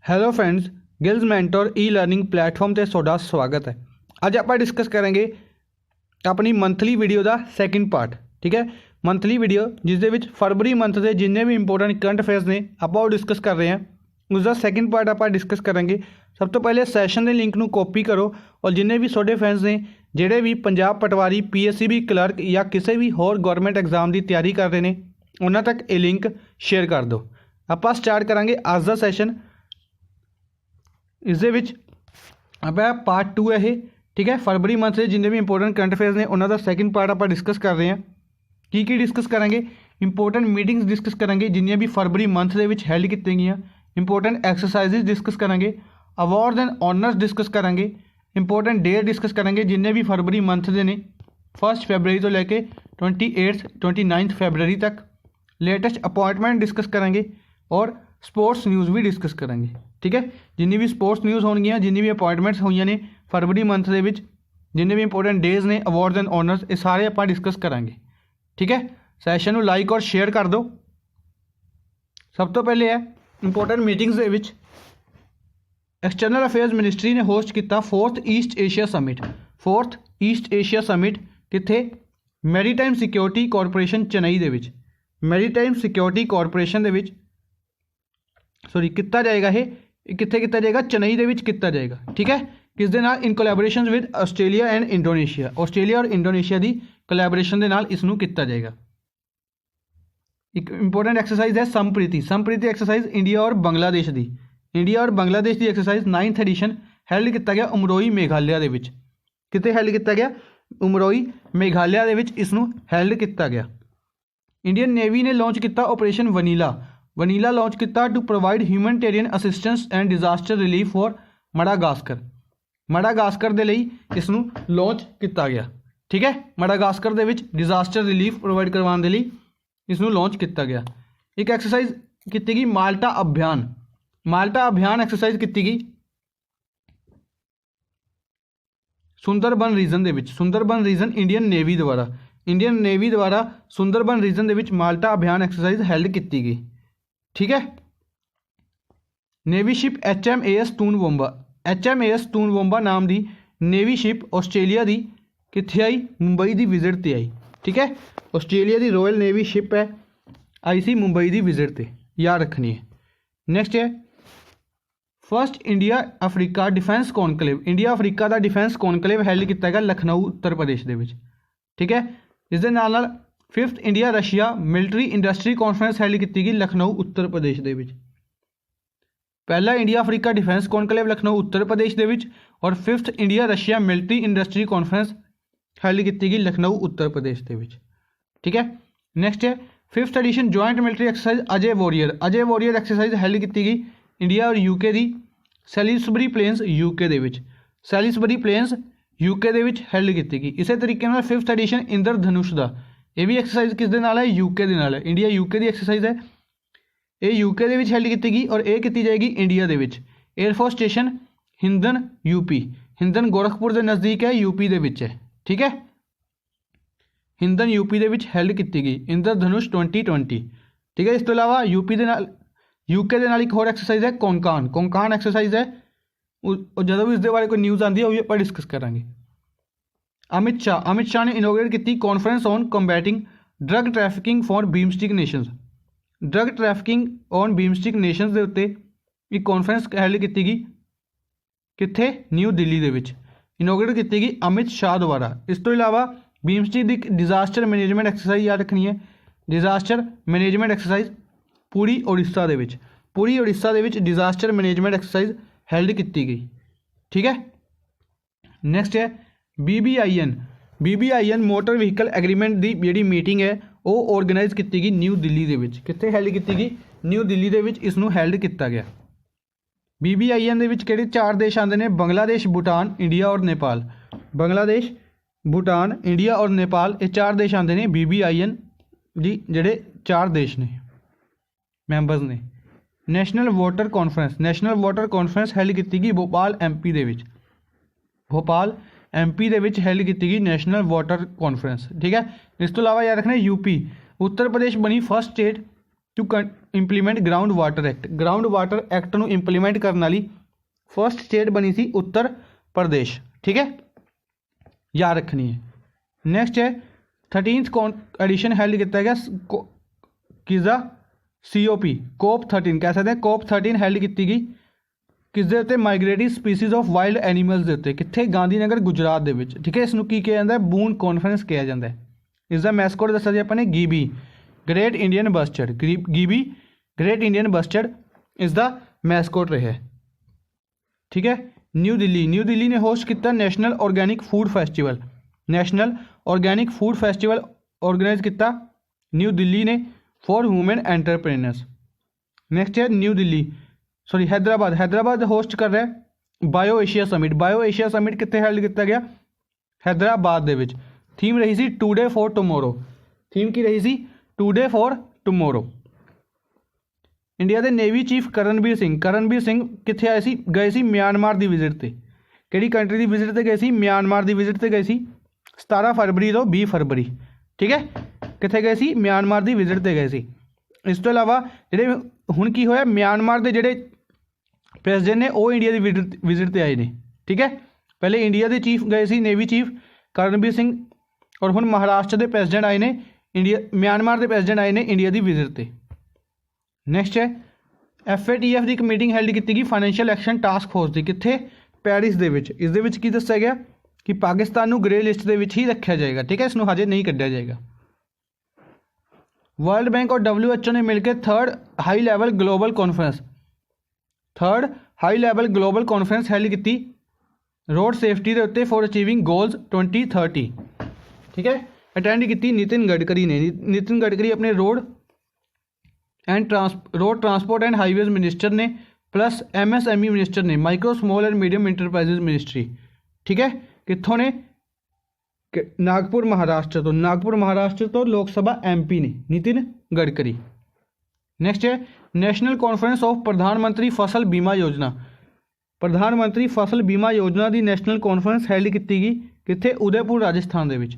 Hello friends, ਗਿਲਜ਼ mentor ਈ learning platform ਤੇ ਤੁਹਾਡਾ ਸਵਾਗਤ ਹੈ। ਅੱਜ ਆਪਾਂ ਡਿਸਕਸ ਕਰਾਂਗੇ ਆਪਣੀ ਮੰਥਲੀ ਵੀਡੀਓ ਦਾ ਸੈਕਿੰਡ ਪਾਰਟ। ਠੀਕ ਹੈ, ਮੰਥਲੀ ਵੀਡੀਓ ਜਿਸ ਦੇ ਵਿੱਚ ਫਰਵਰੀ ਮੰਥ ਦੇ ਜਿੰਨੇ ਵੀ ਇੰਪੋਰਟੈਂਟ ਕਰੰਟ ਅਫੇਅਰਸ ਨੇ ਆਪਾਂ ਉਹ ਡਿਸਕਸ ਕਰ ਰਹੇ ਹਾਂ। उसका सैकेंड पार्ट आप डिस्कस करेंगे। सब तो पहले सैशन के लिंक को कॉपी करो और जिन्हें भी छोटे फ्रेंड्स ने जोड़े भी पंजाब पटवारी PSCB क्लर्क या किसी भी होर गौरमेंट एग्जाम की तैयारी कर रहे हैं उन्होंने तक ये लिंक शेयर कर दो। आप स्टार्ट करांगे अज का सैशन। इस आप पार्ट 2 है ये। ठीक है, फरवरी मंथ से जिन्हें भी इंपोर्टेंट करंट अफेयर्स ने उन्होंने सैकेंड पार्ट आप डिस्कस कर रहे हैं। की डिस्कस करेंगे? इंपोर्टेंट मीटिंग्स डिस्कस करेंगे जिन्हें भी फरवरी मंथ के हैल्ड की गई। इंपोर्टेंट एक्सरसाइजेज डिस्कस करेंगे। अवार्ड एंड ऑनर्स डिस्कस करेंगे। इंपोर्टेंट डेट डिस्कस करेंगे जिन्हें भी फरवरी मंथ के ने 1 फरवरी तो लैके 29 फरवरी तक। लेटेस्ट अपॉइंटमेंट डिस्कस करेंगे और स्पोर्ट्स न्यूज़ भी डिस्कस करेंगे। ठीक है, जिन्नी भी स्पोर्ट्स न्यूज़ होंगी, जिन्नी भी अपॉइंटमेंट्स हुई ने फरवरी मंथ के जिन्ने भी इंपोर्टेंट डेज ने अवार्ड्स एंड ऑनर्स ये सारे आप डिस्कस करेंगे। ठीक है, सैशन को लाइक और शेयर कर दो। सब तो पहले है इंपोर्टेंट मीटिंग्स दे विच एक्सटर्नल अफेयर्स मिनिस्ट्री ने होस्ट किया 4th East Asia summit. 4th East Asia summit कित्थे? मैरीटाइम सिक्योरिटी कॉरपोरेशन चेन्नई दे विच। मैरीटाइम सिक्योरिटी कॉरपोरेशन दे विच सॉरी किया जाएगा। ये कित्थे किया जाएगा? चेन्नई दे विच किया जाएगा। ठीक है, किस दे नाल? In collaboration with Australia and Indonesia. Australia और इंडोनेशिया की कोलैबोरेशन दे नाल इसनूं किया जाएगा। एक इंपोर्टेंट एक्सरसाइज है समप्रीति। समप्रीति एक्सरसाइज इंडिया और बांग्लादेश की। इंडिया और बांग्लादेश की एक्सरसाइज 9th एडिशन हैल्ड किया गया उमरोई मेघालय के विच। कित्थे हैल्ड किया गया? उमरोई मेघालय के विच इसनूं हैल्ड किया गया। इंडियन नेवी ने लॉन्च किया ऑपरेशन वनीला। वनीला लॉन्च किया to provide humanitarian assistance and disaster relief for Madagascar. Madagascar के लिए इसनूं लॉन्च किया गया। ठीक है, मडागास्कर के विच डिजास्टर रिलीफ प्रोवाइड करवाने के लिए इसनूं लॉन्च किया गया। एक एक्सरसाइज की गई माल्टा अभियान। माल्टा अभियान एक्सरसाइज की गई सुंदरबन रीजन के विच। सुंदरबन रीजन इंडियन नेवी द्वारा। इंडियन नेवी द्वारा सुंदरबन रीजन के विच माल्टा अभियान एक्सरसाइज हैल्ड की गई। ठीक है, नेवी शिप HMAS टूनबोम्बा। HMAS टूनबोम्बा नाम की नेवी शिप ऑस्ट्रेलिया की कित्थे आई? मुंबई की विजिट ते आई। ठीक है, ऑस्ट्रेलिया की रॉयल नेवी शिप है आई सी मुंबई की विजिट पर, याद रखनी है। नैक्सट है first India Africa defence conclave. India Africa का डिफेंस कॉनकलेव हैल्ड किया गया लखनऊ उत्तर प्रदेश के। ठीक है, इस दे नाल 5th India Russia military industry conference held की गई लखनऊ उत्तर प्रदेश के। पहला India Africa defence कॉनकलेव Lucknow Uttar Pradesh के और 5th India Russia military industry conference held की गई लखनऊ उत्तर प्रदेश के। ठीक है, नैक्सट है 5th edition joint military exercise Ajay warrior. Ajay warrior exercise held की गई इंडिया और यूके की सैलिसबरी प्लेन्स यूके दे विच। सैलिसबरी प्लेन्स यूके दे विच हैल्ड की गई। इस तरीके 5th एडिशन इंद्रधनुष का यह भी एक्सरसाइज किस दे नाल है? यूके दे नाल है। इंडिया यूके की एक्सरसाइज है, ये यूके दे विच हैल्ड की गई और ये की जाएगी इंडिया दे विच। Air force station Hindan UP. Hindan Gorakhpur के नज़दीक है, यूपी दे विच है। ठीक है, हिंदन यूपी दे विच हैल्ड की गई इंद्रधनुष 2020। ठीक है, इस तो इलावा यूपी के नाल यूके के नाल एक होर एक्सरसाइज है कोंकान। कोंकान एक्सरसाइज है और जो भी इसके बारे कोई न्यूज़ आती है वो भी आप डिस्कस करांगे। अमित शाह ने इनोग्रेट की conference on combating drug trafficking for BIMSTEC nations. Drug trafficking on BIMSTEC nations के उत्ते एक कॉन्फ्रेंस हैल्ड की गई कित्थे? न्यू दिल्ली के विच इनोग्रेट की गई अमित शाह द्वारा। इस तो इलावा बीमस्टिक की डिजास्टर मैनेजमेंट एक्सरसाइज याद रखनी है। डिजास्टर मैनेजमेंट एक्सरसाइज पूरी उड़ीसा के विच। पूरी उड़ीसा के विच डिजास्टर मैनेजमेंट एक्सरसाइज हैल्ड की गई। ठीक है, नैक्सट है BBIN मोटर व्हीकल एग्रीमेंट की जी मीटिंग है वो ऑर्गेनाइज की गई न्यू दिल्ली के विच। कित्थे हैल्ड की गई? न्यू दिल्ली के विच इसनूं हैल्ड किया गया। BBIN दे विच किहड़े 4 देश आते हैं? बांग्लादेश, भूटान, इंडिया और नेपाल। बांग्लादेश, भूटान, इंडिया और नेपाल ये 4 देश आते हैं BBIN जी जेडे 4 देश ने मैंबर्स ने। नैशनल वाटर कॉन्फ्रेंस हैल्ड की गई भोपाल MP दे विच। भोपाल MP दे विच हैल्ड की गई नैशनल वाटर कॉन्फ्रेंस। ठीक है, इस तो इलावा याद रखना यूपी उत्तर प्रदेश बनी first state to implement ground water act. Ground water act ਨੂੰ इंप्लीमेंट करने वाली फर्स्ट स्टेट बनी सी उत्तर प्रदेश। ठीक है, याद रखनी है। नैक्सट है 13th एडिशन हेल्ड किया गया किसका COP COP 13 कह सकते हैं COP 13 हेल्ड की गई किसके उत्ते migratory species of wild animals के उत्ते कित्थे गांधीनगर गुजरात दे विच। ठीक है, इसनूं की कहा जाता है बून कॉन्फ्रेंस कहा जाता है। इसका मैस्कोट दसा जी अपने Gibi great Indian bustard. Gibi great Indian bustard इसका मैस्कोट रहा है। ठीक है, न्यू दिल्ली ने होस्ट किया national organic food festival. National organic food festival organize किया न्यू दिल्ली ने फॉर वूमेन एंटरप्रेन्योर्स। नैक्सट है new Delhi sorry Hyderabad host कर रहा है bio Asia summit. Bio Asia summit कितने हेल्ड किया गया हैदराबाद दे विच। थीम रही सी टूडे फॉर टुमोरो। थीम की रही सी टूडे फॉर टुमोरो। इंडिया के नेवी चीफ करणबीर सिंह कित्थे आए सी गए सी म्यांमार की विजिट से। किहड़ी कंट्री की विजिट से गए सी म्यांमार की विजिट से गए सी 17 फरवरी तो 20 फरवरी। ठीक है, कित्थे गए सी म्यांमार की विजिट से गए सी। इस तो इलावा जिहड़े हुण की होया म्यांमार के जिहड़े प्रेसिडेंट ने वो इंडिया की विजिट से आए हैं। ठीक है, पहले इंडिया के चीफ गए सी नेवी चीफ करणबीर सिंह और हुण महाराष्ट्र के प्रेसिडेंट आए ने इंडिया म्यांमार के प्रेसिडेंट आए ने इंडिया की विजिट से। नैक्सट है FATF की एक मीटिंग हेल्ड की गई फाइनैंशियल एक्शन टास्क फोर्स की कित्थे पैरिस दे विच। इस दे विच की दस्सिया गया कि पाकिस्तान नूं ग्रे लिस्ट दे विच ही रखा जाएगा। ठीक है, इसनूं हजे नहीं कढ़िया जाएगा। वर्ल्ड बैंक और WHO ने मिलकर third high level global conference held की रोड सेफ्टी के उत्ते फॉर अचीविंग गोल्स 2030। ठीक है, अटेंड की नितिन गडकरी ने। नितिन गडकरी अपने road transport and highways minister ने प्लस MSME मिनिस्टर ने micro small and medium enterprises ministry. ठीक है, कित्थों ने नागपुर महाराष्ट्र तो लोक सभा MP ने नितिन गडकरी। नेक्स्ट है नेशनल कॉन्फ्रेंस ऑफ प्रधानमंत्री फसल बीमा योजना। प्रधानमंत्री फसल बीमा योजना की नैशनल कॉन्फ्रेंस हेल्ड की गई कित्थे उदयपुर राजस्थान दे विच।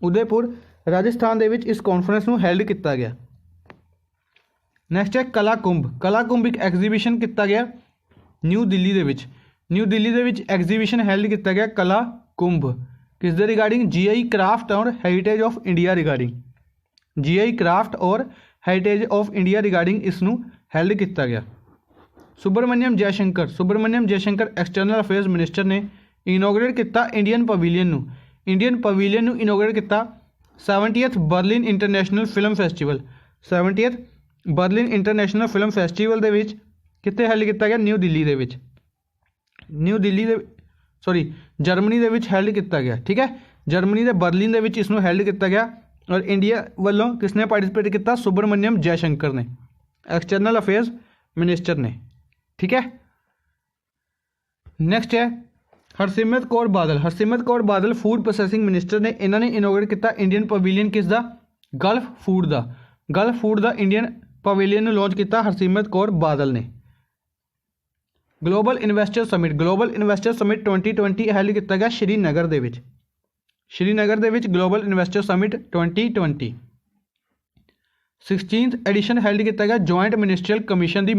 उदयपुर राजस्थान दे विच इस कॉन्फ्रेंस नूं हेल्ड किया गया। नैक्सट है कला कुंभ एक एग्जीबिशन किया गया न्यू दिल्ली दे विच। न्यू दिल्ली दे विच एग्जीबिशन हेल्ड किया गया कला कुंभ किस दे रिगार्डिंग GI क्राफ्ट और heritage of India regarding. GI craft और हैरीटेज ऑफ इंडिया रिगार्डिंग इसनूं हेल्ड किया गया। Subrahmanyam Jaishankar external affairs minister ने इनोग्रेट किया इंडियन पवेलियन नूं इनोग्रेट किया 70th Berlin international film festival. 70th Berlin international film festival दे विच कित्थे हेल्ड किया गया जर्मनी दे विच हेल्ड किया गया। ठीक है, जर्मनी के बर्लिन दे विच इसनूं हेल्ड किया गया और इंडिया वालों किसने पार्टिसिपेट किया सुब्रमण्यम जयशंकर ने एक्सटर्नल अफेयर्स मिनिस्टर ने। ठीक है, नेक्स्ट है Harsimrat Kaur Badal food processing minister ने इन्होंने इनोग्रेट किया इंडियन पवेलियन किसका गल्फ फूड का इंडियन पवेलियन लॉन्च किया हरसिमरत कौर बादल ने। ग्लोबल इन्वेस्टर समिट 2020 हेल्ड किया गया श्रीनगर दे विच global investor summit 2020। 16th edition held किया गया जॉइंट मिनिस्ट्रीयल कमीशन की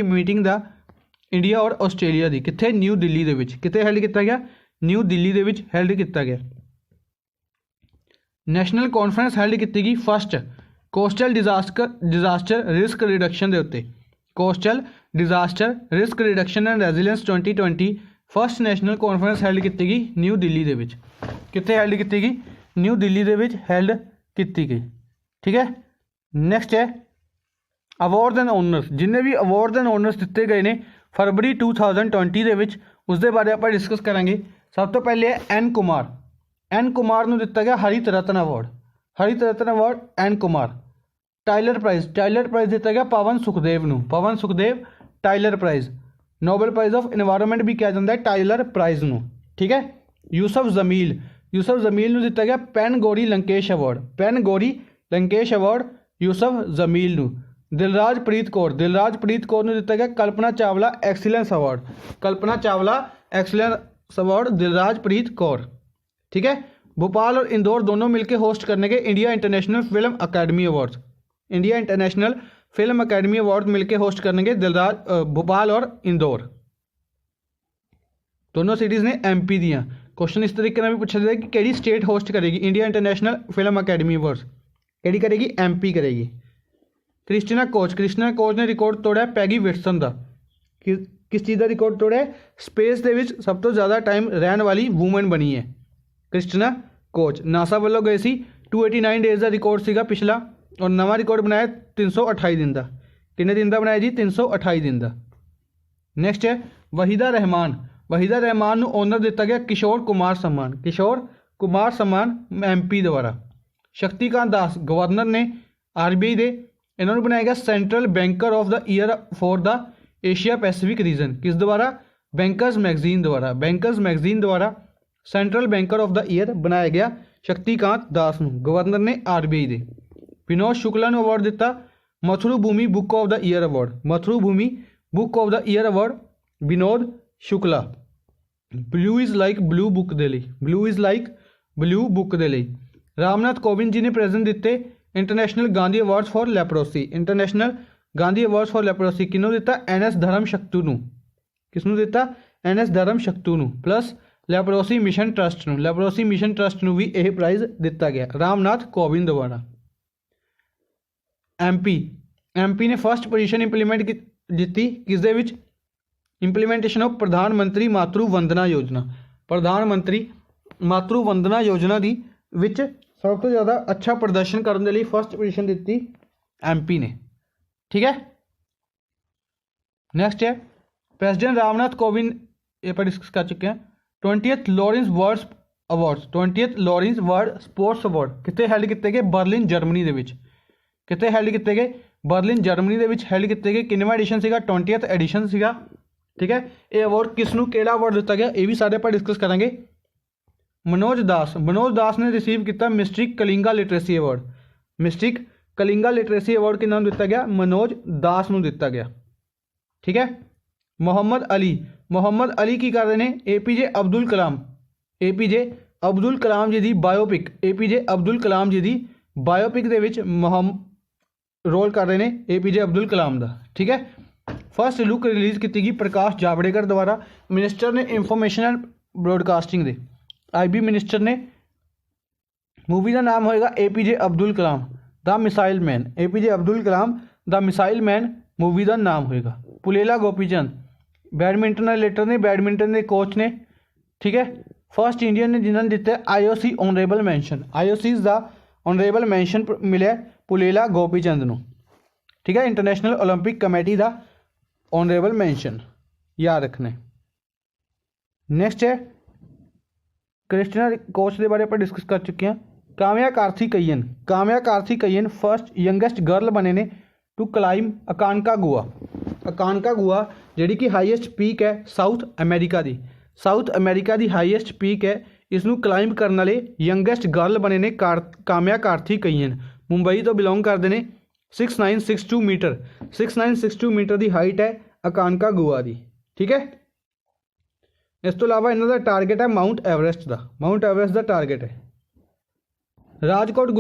मीटिंग दा इंडिया और आस्ट्रेलिया की कित्थे न्यू दिल्ली दे विच कित्थे हेल्ड किया गया न्यू दिल्ली दे विच हेल्ड किया गया। नैशनल कॉन्फ्रेंस हेल्ड की गई first coastal disaster risk reduction के उत्ते। Coastal disaster risk reduction and resilience 2020 first national conference held की गई न्यू दिल्ली दे विच कित्थे हेल्ड की गई न्यू दिल्ली दे विच हेल्ड की गई। ठीक है, नैक्सट है अवार्ड एंड ऑनर्स। जिन्हें भी अवार्ड एंड ऑनर्स दिते गए ने फरवरी 2020 दे विच उसके बारे आप डिस्कस करांगे। सब तो पहले है एन कुमार नूं दिता गया Harit Ratna award N Kumar. Tyler prize दिता गया Pavan Sukhdev Tyler prize. Nobel prize of environment भी कहा जाता है टाइलर प्राइज़ नूं। ठीक है, यूसुफ जमील नूं दिता गया पेन गोरी लंकेश अवार्ड यूसुफ जमील नूं। दिलराज प्रीत कौर नूं दिता गया कल्पना चावला एक्सीलेंस अवार्ड दिलराज प्रीत कौर। ठीक है, भोपाल और इंदौर दोनों मिलकर होस्ट करने के India international film academy awards. India international film academy award मिलकर होस्ट करने के भोपाल और इंदौर दोनों सिटीज़ ने एमपी दिया। क्वेश्चन इस तरीके में भी पूछा जाता है कि केड़ी स्टेट होस्ट करेगी India international film academy awards, केड़ी करेगी, एमपी करेगी। क्रिस्टीना कोच ने रिकॉर्ड तोड़ा पैगी विटसन का। किस चीज़ का रिकॉर्ड तोड़ा है? स्पेस के सब तो ज़्यादा टाइम रहने वाली वूमन बनी है क्रिस्टीना कोच। नासा वालों गए सी 289 डेज़ का रिकॉर्ड सीगा पिछला, और नवा रिकॉर्ड बनाया 328 दिन का। कितने दिन का बनाया जी? 328 दिन का। नैक्सट है वहीदा रहमान को ओनर दिता गया किशोर कुमार सम्मान एमपी द्वारा। शक्तिकांत दास गवर्नर ने आरबीआई दे, इन्होंने बनाया गया central banker of the year for the Asia Pacific region. किस द्वारा? बैंकर्स मैगजीन द्वारा central banker of the year बनाया गया शक्तिकांत दास को गवर्नर ने आरबीआई दे। विनोद शुक्ला ने अवार्ड दिता Mathrubhumi book of the year award Vinod Shukla. Blue is like blue book दे लई। रामनाथ कोविंद जी ने प्रेजेंट दिते international Gandhi awards for leprosy. किन्हों दिता? NS धर्मशक्तू नूं। किसनूं दिता? NS धर्मशक्तू नूं। प्लस लेप्रोसी मिशन ट्रस्ट नूं भी यह प्राइज़ दिता गया रामनाथ कोविंद द्वारा। एमपी ने फर्स्ट पोजीशन इंप्लीमेंट जीती किस दे विच? इंप्लीमेंटेशन ऑफ प्रधानमंत्री मातृ वंदना योजना दी विच सब तो ज़्यादा अच्छा प्रदर्शन करने के लिए फर्स्ट पोजीशन दी एमपी ने। ठीक है। नैक्सट है प्रेसिडेंट रामनाथ कोविंद, ये पर डिस्कस कर चुके हैं। 20th Lawrence world sports award कितने हैल्ड किए गए? बर्लिन जर्मनी दे विच। कितने हैल्ड किए गए? बर्लिन जर्मनी दे विच हैल्ड किए गए। किन्नवा एडिशन सीगा? 20th एडिशन सीगा। ठीक है। ये अवार्ड किसनूं केड़ा अवार्ड दिता गया ये भी सारे आप डिस्कस करेंगे। मनोज दास ने रिसीव किया मिस्ट्रिक कलिंगा लिटरेसी अवार्ड किन्हां नूं दिता गया? मनोज दास नूं दिता गया। ठीक है। मोहम्मद अली की कर रहे हैं? एपीजे अब्दुल कलाम जी दी बायोपिक दे विच रोल कर रहे हैं एपीजे अब्दुल कलाम दा। ठीक है। फर्स्ट लुक रिलीज़ की गई प्रकाश जावड़ेकर द्वारा। मिनिस्टर ने information and broadcasting they IB minister ने। मूवी का नाम होएगा APJ Abdul Kalam the missile man movie का नाम होएगा। पुलेला गोपीचंद बैडमिंटन रिलेटर ने, बैडमिंटन के कोच ने। ठीक है। फर्स्ट इंडियन ने जिन्होंने दिते IOC ऑनरेबल मैंशन मिले पुलेला गोपीचंद नूं। ठीक है। इंटरनेशनल ओलंपिक कमेटी का ऑनरेबल मैंशन याद रखना। नैक्सट है क्रिस्टीना कोच के बारे में डिस्कस कर चुके हैं। Kamya Karthikeyan first youngest girl बने ने टू क्लाइम अकानकागुआ जिहड़ी कि हाईएस्ट पीक है साउथ अमेरिका की हाईएस्ट पीक है। इसनूं क्लाइम करने वाले यंगेस्ट गर्ल बने ने काम्या कार्थिकेयन मुंबई तो बिलोंग करते हैं। 6962 मीटर की हाइट है अकानकागुआ की। ठीक है। इस तो इलावा इन्हों का टारगेट है माउंट एवरेस्ट का टारगेट है। राजकोट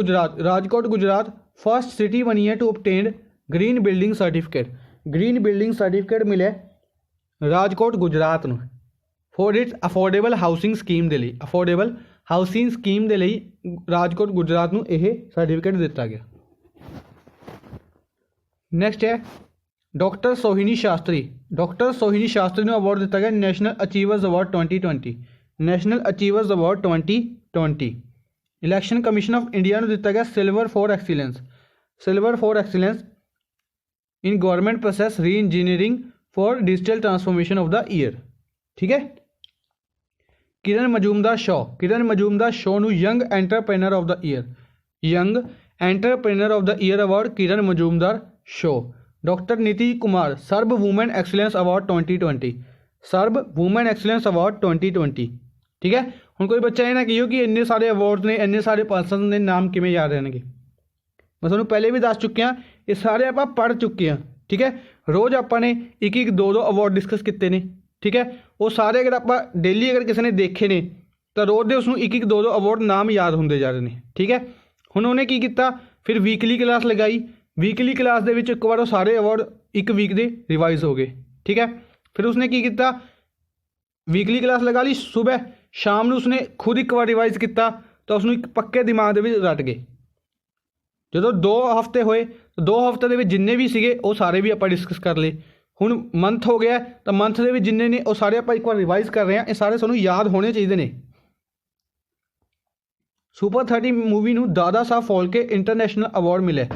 गुजरात फर्स्ट सिटी बनी है to obtain green building certificate मिले राजकोट गुजरात नूं for its affordable housing scheme के लिए राजकोट गुजरात नूं यह सर्टिफिकेट दिता गया। नैक्सट है डॉक्टर सोहिनी शास्त्री ने अवार्ड दिता गया national achievers award 2020। Election commission of India नूं दिता गया silver for excellence in government process re-engineering for digital transformation of the year. ठीक है। किरण मजूमदार शो नूं young entrepreneur of the year award Kiran Mazumdar Shaw. Doctor Niti Kumar सर्ब वूमेन एक्सीलेंस अवार्ड 2020। ठीक है। हुण कोई बच्चा ये ना कहियो कि इन्ने सारे अवार्ड ने इन्ने सारे पर्सन के नाम किवें याद रहणगे। मैं तुहानूं पहले भी दस चुके हैं ये सारे आप पढ़ चुके हैं। ठीक है। रोज़ आपने एक दो अवार्ड डिस्कस किए हैं। ठीक है। वो सारे अगर आप डेली अगर किसी ने देखे ने ਤਾਂ ਰੋਜ਼ ਦੇ ਉਸਨੂੰ ਇੱਕ ਇੱਕ ਦੋ ਦੋ ਅਵਾਰਡ ਨਾਮ ਯਾਦ ਹੁੰਦੇ ਜਾ ਰਹੇ ਨੇ। ਠੀਕ ਹੈ, ਹੁਣ ਉਹਨੇ ਕੀ ਕੀਤਾ, ਫਿਰ ਵੀਕਲੀ ਕਲਾਸ ਲਗਾਈ। ਵੀਕਲੀ ਕਲਾਸ ਦੇ ਵਿੱਚ ਇੱਕ ਵਾਰ ਉਹ ਸਾਰੇ ਅਵਾਰਡ ਇੱਕ ਵੀਕ ਦੇ ਰਿਵਾਈਜ਼ ਹੋ ਗਏ। ਠੀਕ ਹੈ, ਫਿਰ ਉਸਨੇ ਕੀ ਕੀਤਾ, ਵੀਕਲੀ ਕਲਾਸ ਲਗਾ ਲਈ, ਸਵੇਰ ਸ਼ਾਮ ਨੂੰ ਉਸਨੇ ਖੁਦ ਇੱਕ ਵਾਰ ਰਿਵਾਈਜ਼ ਕੀਤਾ ਤਾਂ ਉਸਨੂੰ ਇੱਕ ਪੱਕੇ ਦਿਮਾਗ ਦੇ ਵਿੱਚ ਰੱਟ ਗਏ। ਜਦੋਂ 2 ਹਫ਼ਤੇ ਹੋਏ, 2 ਹਫ਼ਤੇ ਦੇ ਵਿੱਚ ਜਿੰਨੇ ਵੀ ਸੀਗੇ ਉਹ ਸਾਰੇ ਵੀ ਆਪਾਂ ਡਿਸਕਸ ਕਰ ਲਏ। ਹੁਣ ਮੰਥ ਹੋ ਗਿਆ ਤਾਂ ਮੰਥ ਦੇ ਵਿੱਚ ਜਿੰਨੇ ਨੇ ਉਹ ਸਾਰੇ ਆਪਾਂ ਇੱਕ ਵਾਰ ਰਿਵਾਈਜ਼ ਕਰ ਰਹੇ ਹਾਂ। ਇਹ ਸਾਰੇ ਸਾਨੂੰ ਯਾਦ ਹੋਣੇ ਚਾਹੀਦੇ ਨੇ। ਸੁਪਰ 30 ਮੂਵੀ ਨੂੰ Dadasaheb Phalke international award ਮਿਲਿਆ।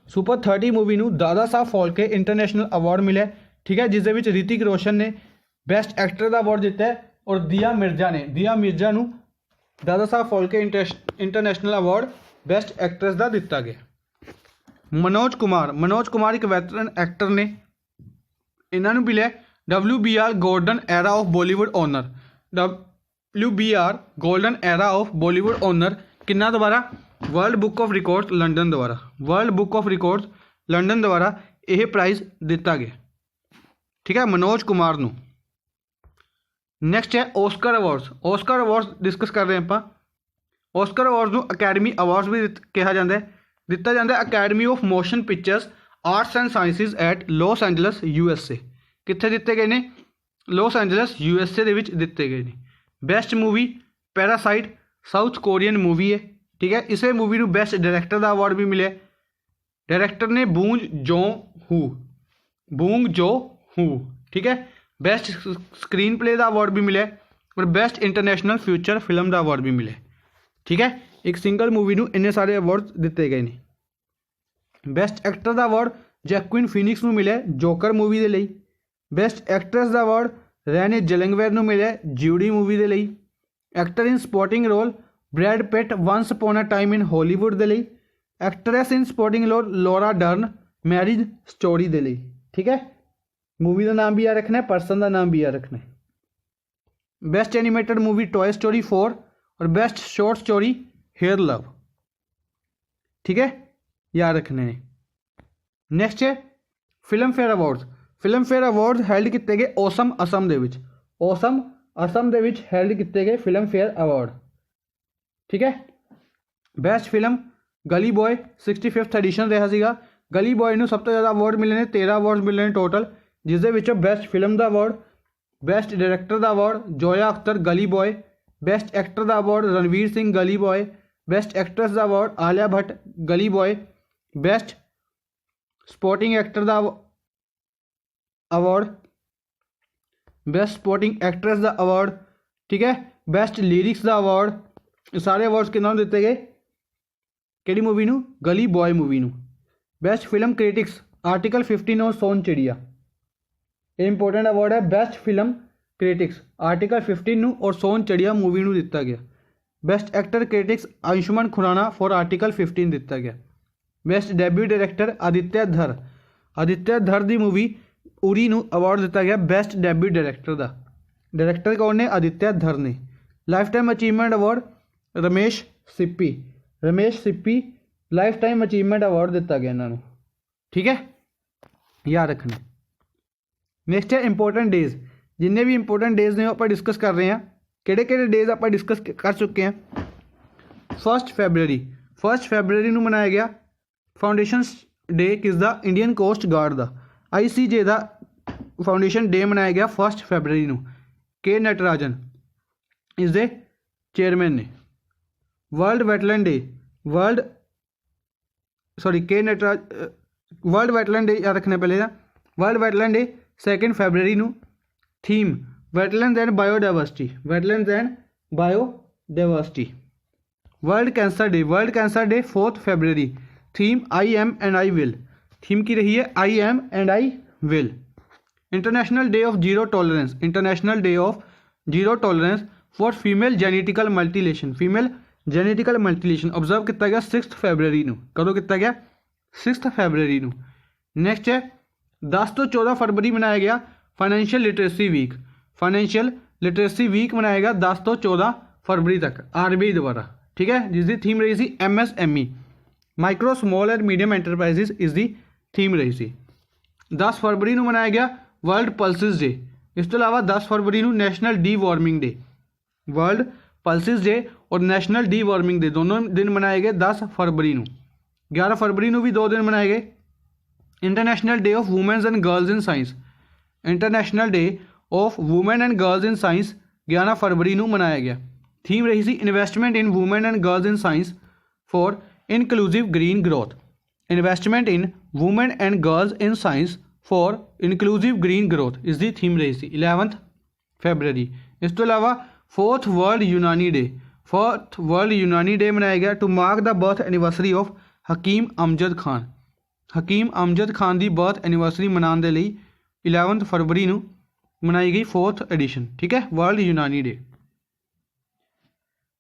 ਸੁਪਰ 30 ਮੂਵੀ ਨੂੰ Dadasaheb Phalke international award ਮਿਲਿਆ। ਠੀਕ ਹੈ, ਜਿਸ ਦੇ ਵਿੱਚ ਰਿਤਿਕ ਰੋਸ਼ਨ ਨੇ ਬੈਸਟ ਐਕਟਰ ਦਾ ਅਵਾਰਡ ਜਿੱਤਿਆ ਔਰ ਦਿਆ ਮਿਰਜ਼ਾ ਨੂੰ Dadasaheb Phalke international award best actress ਦਾ ਦਿੱਤਾ ਗਿਆ। ਮਨੋਜ ਕੁਮਾਰ ਇੱਕ ਵੈਟਰਨ ਐਕਟਰ ਨੇ, ਇਹਨਾਂ ਨੂੰ ਮਿਲਿਆ WBR golden era of Bollywood honour. WBR golden era of Bollywood honour ਕਿੰਨਾ ਦੁਆਰਾ? World book of records London ਦੁਆਰਾ। World book of records London ਦੁਆਰਾ ਇਹ ਪ੍ਰਾਈਜ਼ ਦਿੱਤਾ ਗਿਆ। ਠੀਕ ਹੈ, ਮਨੋਜ ਕੁਮਾਰ ਨੂੰ। ਨੈਕਸਟ ਹੈ ਓਸਕਰ ਅਵਾਰਡਸ ਡਿਸਕਸ ਕਰ ਰਹੇ ਆਪਾਂ। ਓਸਕਰ ਅਵਾਰਡਸ ਨੂੰ ਅਕੈਡਮੀ ਅਵਾਰਡਸ ਵੀ ਕਿਹਾ ਜਾਂਦਾ ਹੈ। ਦਿੱਤਾ ਜਾਂਦਾ academy of motion pictures arts and sciences at Los Angeles USA। ਕਿੱਥੇ ਦਿੱਤੇ ਗਏ ਨੇ? ਲਾਸ ਐਂਜਲਸ USA ਦੇ ਵਿੱਚ ਦਿੱਤੇ ਗਏ ਨੇ। Best movie parasite south Korean movie ਹੈ। ਠੀਕ ਹੈ, ਇਸੇ ਮੂਵੀ ਨੂੰ ਬੈਸਟ ਡਾਇਰੈਕਟਰ ਦਾ ਅਵਾਰਡ ਵੀ ਮਿਲਿਆ। ਡਾਇਰੈਕਟਰ ਨੇ ਬੂੰਗ ਜੋ ਹੂ। ਠੀਕ ਹੈ, ਬੈਸਟ ਸਕਰੀਨ ਪਲੇ ਦਾ ਅਵਾਰਡ ਵੀ ਮਿਲਿਆ ਔਰ ਬੈਸਟ ਇੰਟਰਨੈਸ਼ਨਲ ਫਿਊਚਰ ਫਿਲਮ ਦਾ ਅਵਾਰਡ ਵੀ ਮਿਲਿਆ। ਠੀਕ ਹੈ, ਇੱਕ ਸਿੰਗਲ ਮੂਵੀ ਨੂੰ ਇੰਨੇ ਸਾਰੇ ਅਵਾਰਡ ਦਿੱਤੇ ਗਏ ਨੇ। ਬੈਸਟ ਐਕਟਰ ਦਾ ਅਵਾਰਡ ਜੈਕੁਇਨ ਫੀਨਿਕਸ ਨੂੰ ਮਿਲਿਆ ਜੋਕਰ ਮੂਵੀ ਦੇ ਲਈ। ਬੈਸਟ ਐਕਟਰੈਸ ਦਾ ਅਵਾਰਡ ਰੈਨੇ ਜ਼ੈਲਵੇਂਗਰ ਨੂੰ ਮਿਲਿਆ ਜਿਊਡੀ ਮੂਵੀ ਦੇ ਲਈ। Actor in supporting role Brad Pitt once upon a time in Hollywood ਦੇ ਲਈ। Actress in supporting role Laura Dern marriage story ਦੇ ਲਈ। ਠੀਕ ਹੈ, मूवी का नाम भी याद रखना है, पर्सन का नाम भी याद रखना है। Best animated movie toy story 4 और best short story hair love. ठीक है, याद रखने ने। नैक्सट है Filmfare awards. Filmfare awards held किए गए ओसम असम दे विच। ओसम असम दे विच हैल्ड किए गए फिल्म फेयर अवार्ड। ठीक है, best film Gully Boy 65th edition रहा सीगा। गली बॉय नूं सब तो ज़्यादा अवार्ड मिले ने, 13 अवार्ड मिले ने टोटल, जिस दे विचों बेस्ट फिल्म का अवार्ड, बेस्ट डायरैक्टर का अवार्ड जोया अख्तर गली बॉय, बेस्ट एक्टर का अवार्ड रणवीर सिंह गली बॉय, बेस्ट एक्ट्रेस का अवार्ड आलिया भट्ट गली बॉय, बेस्ट सपोर्टिंग एक्टर का अवार्ड, बेस्ट सपोर्टिंग एक्ट्रेस का अवार्ड। ठीक है, बेस्ट लिरिक्स का अवार्ड। सारे अवार्ड्स किन्हों दिते गए? किहड़ी मूवी नूं? गली बॉय मूवी नूं। बेस्ट फिल्म क्रिटिक्स आर्टिकल 15 और सोन चिड़िया। ये इंपोर्टेंट अवार्ड है। बेस्ट फिल्म क्रिटिक्स आर्टिकल 15 और सोन चिड़िया मूवी नूं दिता गया। Best actor critics Ayushmann Khurrana for article 15 दिता गया। बेस्ट डेब्यू डायरैक्टर आदित्य धर दी मूवी उरी नूं अवार्ड दिता गया बेस्ट डेब्यू डायरैक्टर का। डायरैक्टर कौन ने? आदित्य धर ने। Life time achievement award Ramesh Sippy life time achievement award दिता गया इन्होंने। ठीक है, याद रखना। नैक्सट है इंपोर्टेंट डेज। जिन्ने भी इंपोर्टेंट डेज ने आप डिस्कस कर रहे हैं। किहड़े डेज आप डिस्कस कर चुके हैं? 1 फरवरी नूं मनाया गया फाउंडेशन डे किसदा? इंडियन कोस्ट गार्ड का। ICJ का फाउंडेशन डे मनाया गया 1 फरवरी नूं। के नटराजन इस दे चेयरमैन ने। World wetland day world wetland day याद रखना पहले। वर्ल्ड वैटलैंड डे 2 फरवरी नूं। Theme wetland and biodiversity. World cancer day 4 फरवरी। Theme I am and I will। Theme की रही है I am and I will। International day of zero tolerance for female genetical मल्टीलेशन observe किया गया 6 फरवरी नूं। कदों किया गया? 6 फरवरी नूं। नैक्सट है 10 तो 14 फरवरी मनाया गया फाइनैंशियल लिटरेसी वीक मनाया गया 10 तो 14 फरवरी तक RBI द्वारा। ठीक है, जिसकी थीम रही सी MSME micro small and medium enterprises इस दी थीम रही सी। 10 फरवरी नूं मनाया गया वर्ल्ड पल्सिस डे। इस तो अलावा 10 फरवरी नूं national D warming day. World pulses day और नैशनल डी वार्मिंग डे दोनों दिन मनाए गए 10 फरवरी ਨੂੰ। 11 फरवरी ਨੂੰ भी 2 दिन मनाए गए। International day of women's and girls in science, international day of women and girls in science 11 फरवरी ਨੂੰ मनाया गया। थीम रही सी investment in women and girls in science for inclusive green growth, investment in women and girls in science for inclusive green growth इस दी theme रही सी 11 फरवरी। इस तो अलावा 4th world Unani day, 4th world Unani day मनाया गया to mark the birth anniversary of Hakim Amjad Khan. Hakim Amjad Khan की birth anniversary मनाने के लिए 11 फरवरी ਨੂੰ मनाई गई 4th एडिशन। ठीक है, वर्ल्ड यूनानी डे।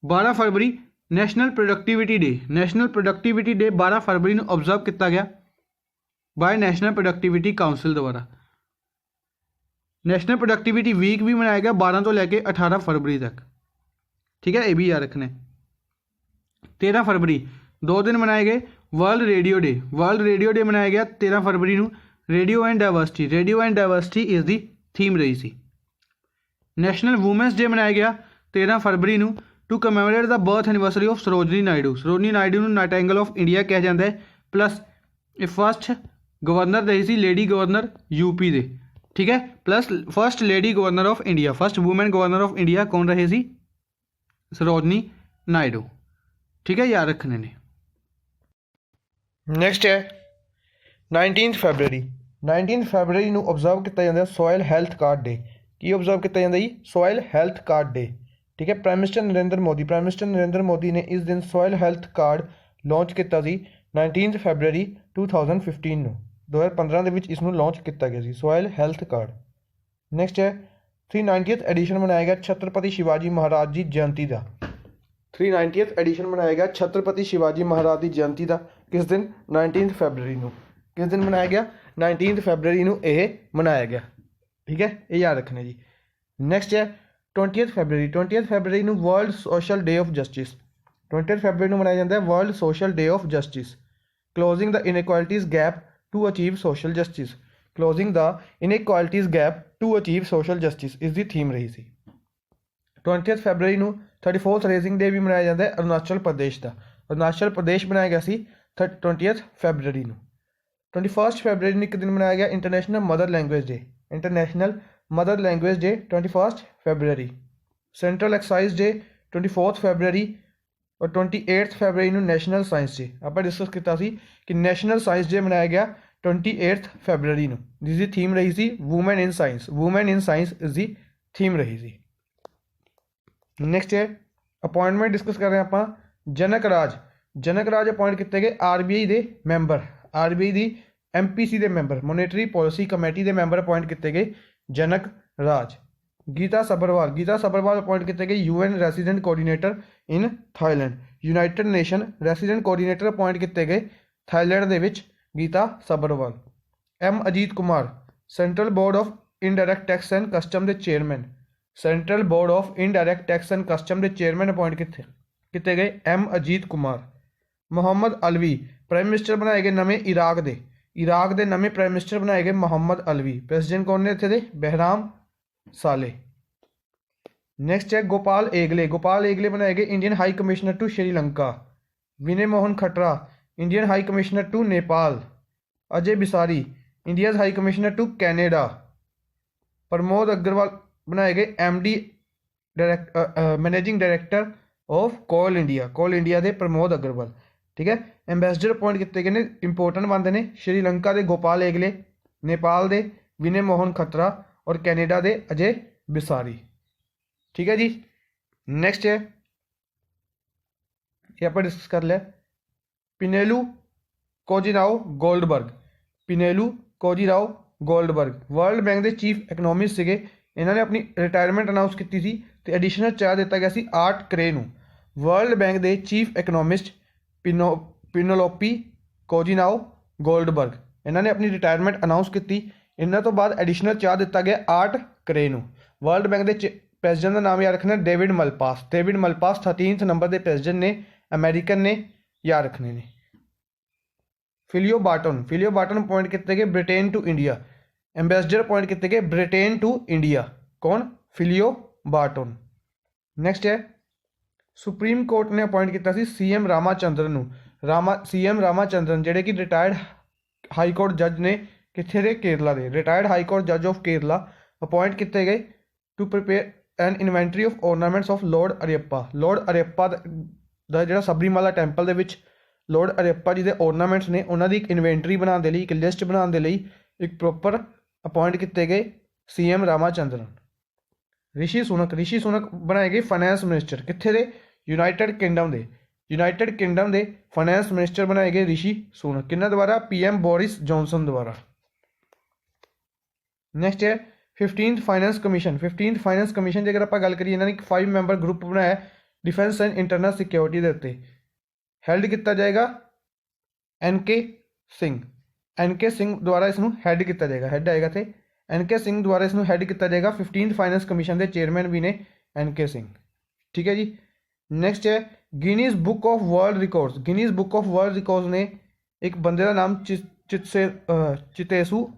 12 फरवरी national productivity day, national productivity day 12 फरवरी ਨੂੰ ऑब्जर्व किया गया बाय नैशनल प्रोडक्टिविटी काउंसिल द्वारा। नैशनल प्रोडक्टिविटी वीक भी मनाया गया 12 तो लैके 18 फरवरी तक। ठीक है, ये भी याद रखने। 13 फरवरी 2 दिन मनाए गए world radio day, world radio day मनाया गया 13 फरवरी ਨੂੰ। Radio and diversity, radio and diversity इस दी थीम रही सी। नैशनल वूमेंस डे मनाया गया 13 फरवरी ਨੂੰ to commemorate the birth anniversary of Sarojini Naidu. Sarojini Naidu ਨੂੰ नाइटिंगेल ऑफ इंडिया कहा जाता है। प्लस ये फर्स्ट गवर्नर रही सी लेडी गवर्नर यूपी दे। ठीक है, plus first lady governor of India, first women governor of India कौन रहे सी? सरोजनी नायडू। ठीक है, याद रखने ने। नैक्सट है 19 फरवरी, 19 फरवरी ਨੂੰ ऑब्जर्व किया जाता है सॉयल हैल्थ कार्ड डे। की ऑब्जर्व किया जाता है? Soil health card day. ठीक है, प्राइम मिनिस्टर नरेंद्र मोदी ने इस दिन सॉयल हैल्थ कार्ड लॉन्च किया सी 19 फरवरी 2015 ਨੂੰ। 2015 ਦੇ ਵਿੱਚ ਇਸ ਨੂੰ ਲਾਂਚ ਕੀਤਾ ਗਿਆ ਸੀ ਸੋਇਲ ਹੈਲਥ ਕਾਰਡ। ਨੈਕਸਟ ਹੈ 390th ਐਡੀਸ਼ਨ ਮਨਾਇਆ ਗਿਆ ਛਤਰਪਤੀ ਸ਼ਿਵਾਜੀ ਮਹਾਰਾਜ ਜੀ ਜਯੰਤੀ ਦਾ। 390th ਐਡੀਸ਼ਨ ਮਨਾਇਆ ਗਿਆ ਛਤਰਪਤੀ ਸ਼ਿਵਾਜੀ ਮਹਾਰਾਜ ਦੀ ਜਯੰਤੀ ਦਾ। ਕਿਸ ਦਿਨ? 19 ਫਰਵਰੀ ਨੂੰ। ਕਿਸ ਦਿਨ ਮਨਾਇਆ ਗਿਆ? 19 ਫਰਵਰੀ ਨੂੰ ਇਹ ਮਨਾਇਆ ਗਿਆ। ਠੀਕ ਹੈ, ਇਹ ਯਾਦ ਰੱਖਣਾ ਜੀ। ਨੈਕਸਟ ਹੈ 20th ਫਰਵਰੀ, 20th ਫਰਵਰੀ ਨੂੰ world social day of justice. 20th ਫਰਵਰੀ ਨੂੰ ਮਨਾਇਆ ਜਾਂਦਾ ਹੈ world social day of justice. Closing the inequalities gap to achieve social justice, closing the inequalities gap to achieve social justice is the theme रही सी। 20th फरवरी ਨੂੰ 34th raising day भी मनाया जाता है अरुणाचल प्रदेश का। अरुणाचल प्रदेश बनाया गया सी 20th फरवरी ਨੂੰ। 21st फरवरी ਨੂੰ एक दिन मनाया गया international mother language day, international mother language day 21st फरवरी। सेंट्रल एक्साइज डे 24th फरवरी और 28th फरवरी ਨੂੰ नैशनल साइंस डे। ਆਪਾਂ डिस्कस किया सी कि नैशनल साइंस डे मनाया गया 28th फरवरी ਨੂੰ। जिसकी थीम रही सी women in science, women in science इस दी थीम रही सी। नैक्सट है अपॉइंटमेंट डिस्कस कर रहे हैं आप जनक राज। जनक राज अपॉइंट किए गए RBI के मैंबर, RBI की MPC के मैंबर, मोनेटरी पॉलिसी कमेटी के मैंबर अपॉइंट किए गए जनक राज। गीता सभरवाल, गीता सभरवाल अपॉइंट किए गए UN resident coordinator in Thailand. United nation resident coordinator appoint किए गए थाईलैंड के विच Geeta Sabharwal. M Ajit Kumar central board of indirect tax and custom के chairman, central board of indirect tax and custom के चेयरमैन अपॉइंट किए गए M Ajit Kumar. Mohammad Alvi prime minister बनाए गए नवे इराक के नवे प्राइम मिनिस्टर बनाए गए मोहम्मद अलवी। प्रेसिडेंट कौन ने इत्थे दे? बहराम साले। नैक्सट है गोपाल एगले, गोपाल एगले बनाए गए Indian high commissioner to Sri Lanka. Vinay Mohan Kwatra Indian high commissioner to Nepal. Ajay Bisaria India's high commissioner to Canada. Pramod Agrawal बनाए गए MD managing director of Coal India, Coal India के प्रमोद अग्रवाल। ठीक है, एंबेसडर अपॉइंट किए गए इंपोर्टेंट बनते हैं श्रीलंका के गोपाल एगले, नेपाल के विनय मोहन खट्रा और कैनेडा के अजय बिसारी। ठीक है जी। नैक्सट है ये आप डिस्कस कर लिया पिनेलू कोजीराओ गोल्डबर्ग। पिनेलू कोजीराओ गोल्डबर्ग वर्ल्ड बैंक के चीफ इकनॉमिस्ट से इन्होंने अपनी रिटायरमेंट अनाउंस की थी तो एडिशनल चार्ज दिता गया सी 8 करे नूं। वर्ल्ड बैंक के चीफ इकनॉमिस्ट पिनोलोपी कोजीनाओ गोल्डबर्ग इन्होंने अपनी रिटायरमेंट अनाउंस की। इन्हों तो बाद एडिशनल चार्ज दिता गया 8 करे नूं। वर्ल्ड बैंक के प्रेसिडेंट का नाम याद रखना David Malpass. David Malpass 13th नंबर के प्रेसिडेंट ने, अमेरिकन ने, याद रखने ने। Philip Barton, Philip Barton appoint किए गए Britain to India. Ambassador appoint किए गए ब्रिटेन टू इंडिया। कौन? Philip Barton. नैक्सट है ਸੁਪਰੀਮ ਕੋਰਟ ਨੇ ਅਪਾਇੰਟ ਕੀਤਾ ਸੀ CM ਰਾਮਾਚੰਦਰਨ ਨੂੰ। CM ਰਾਮਾਚੰਦਰਨ ਜਿਹੜੇ ਕਿ ਰਿਟਾਇਰਡ ਹਾਈ ਕੋਰਟ ਜੱਜ ਨੇ, ਕਿੱਥੇ ਦੇ? ਕੇਰਲਾ ਦੇ। ਰਿਟਾਇਰਡ ਹਾਈ ਕੋਰਟ ਜੱਜ ਆਫ ਕੇਰਲਾ ਅਪਾਇੰਟ ਕੀਤੇ ਗਏ to prepare an inventory of ornaments of lord Ayyappa. Lord Ayyappa ਦਾ ਜਿਹੜਾ ਸਬਰੀਮਾਲਾ ਟੈਂਪਲ ਦੇ ਵਿੱਚ ਲੋਰਡ ਅਰਿਅੱਪਾ ਜੀ ਦੇ ornaments ਨੇ, ਉਹਨਾਂ ਦੀ ਇੱਕ ਇਨਵੈਂਟਰੀ ਬਣਾਉਣ ਦੇ ਲਈ, ਇੱਕ ਲਿਸਟ ਬਣਾਉਣ ਦੇ ਲਈ ਇੱਕ ਪ੍ਰੋਪਰ ਅਪਾਇੰਟ ਕੀਤੇ ਗਏ CM ਰਾਮਾਚੰਦਰਨ। ਰਿਸ਼ੀ ਸੁਨਕ ਬਣਾਏ ਗਏ ਫਾਈਨੈਂਸ ਮਿਨਿਸਟਰ, ਕਿੱਥੇ ਦੇ? ਯੂਨਾਈਟਿਡ ਕਿੰਗਡਮ ਦੇ। ਯੂਨਾਈਟਿਡ ਕਿੰਗਡਮ ਦੇ ਫਾਈਨੈਂਸ ਮਿਨਿਸਟਰ ਬਣਾਏ ਗਏ ਰਿਸ਼ੀ ਸੁਨਕ। ਕਿਹਨਾਂ ਦੁਆਰਾ? PM ਬੋਰਿਸ ਜੌਨਸਨ ਦੁਆਰਾ। ਨੈਕਸਟ ਹੈ 15th finance commission. 15th finance commission ਜੇਕਰ ਆਪਾਂ ਗੱਲ ਕਰੀਏ, ਇਹਨਾਂ ਨੇ ਇੱਕ 5 ਮੈਂਬਰ ਗਰੁੱਪ ਬਣਾਇਆ ਡਿਫੈਂਸ ਐਂਡ ਇੰਟਰਨਲ ਸਿਕਿਉਰਿਟੀ ਦੇ ਉੱਤੇ। ਹੈਲਡ ਕੀਤਾ ਜਾਏਗਾ NK ਸਿੰਘ ਦੁਆਰਾ ਇਸ ਨੂੰ ਹੈਡ ਕੀਤਾ ਜਾਏਗਾ। ਹੈਡ ਆਏਗਾ ਤੇ NK ਸਿੰਘ ਦੁਆਰਾ ਇਸ ਨੂੰ ਹੈਡ ਕੀਤਾ ਜਾਏਗਾ। 15th ਫਾਈਨੈਂਸ ਕਮਿਸ਼ਨ ਦੇ ਚੇਅਰਮੈਨ ਵੀ ਨੇ NK ਸਿੰਘ। ਠੀਕ ਹੈ ਜੀ। ਨੈਕਸਟ ਹੈ Guinness book of world records. Guinness book of world records ਨੇ ਇੱਕ ਬੰਦੇ ਦਾ ਨਾਮ ਚਿਤੇਸੂ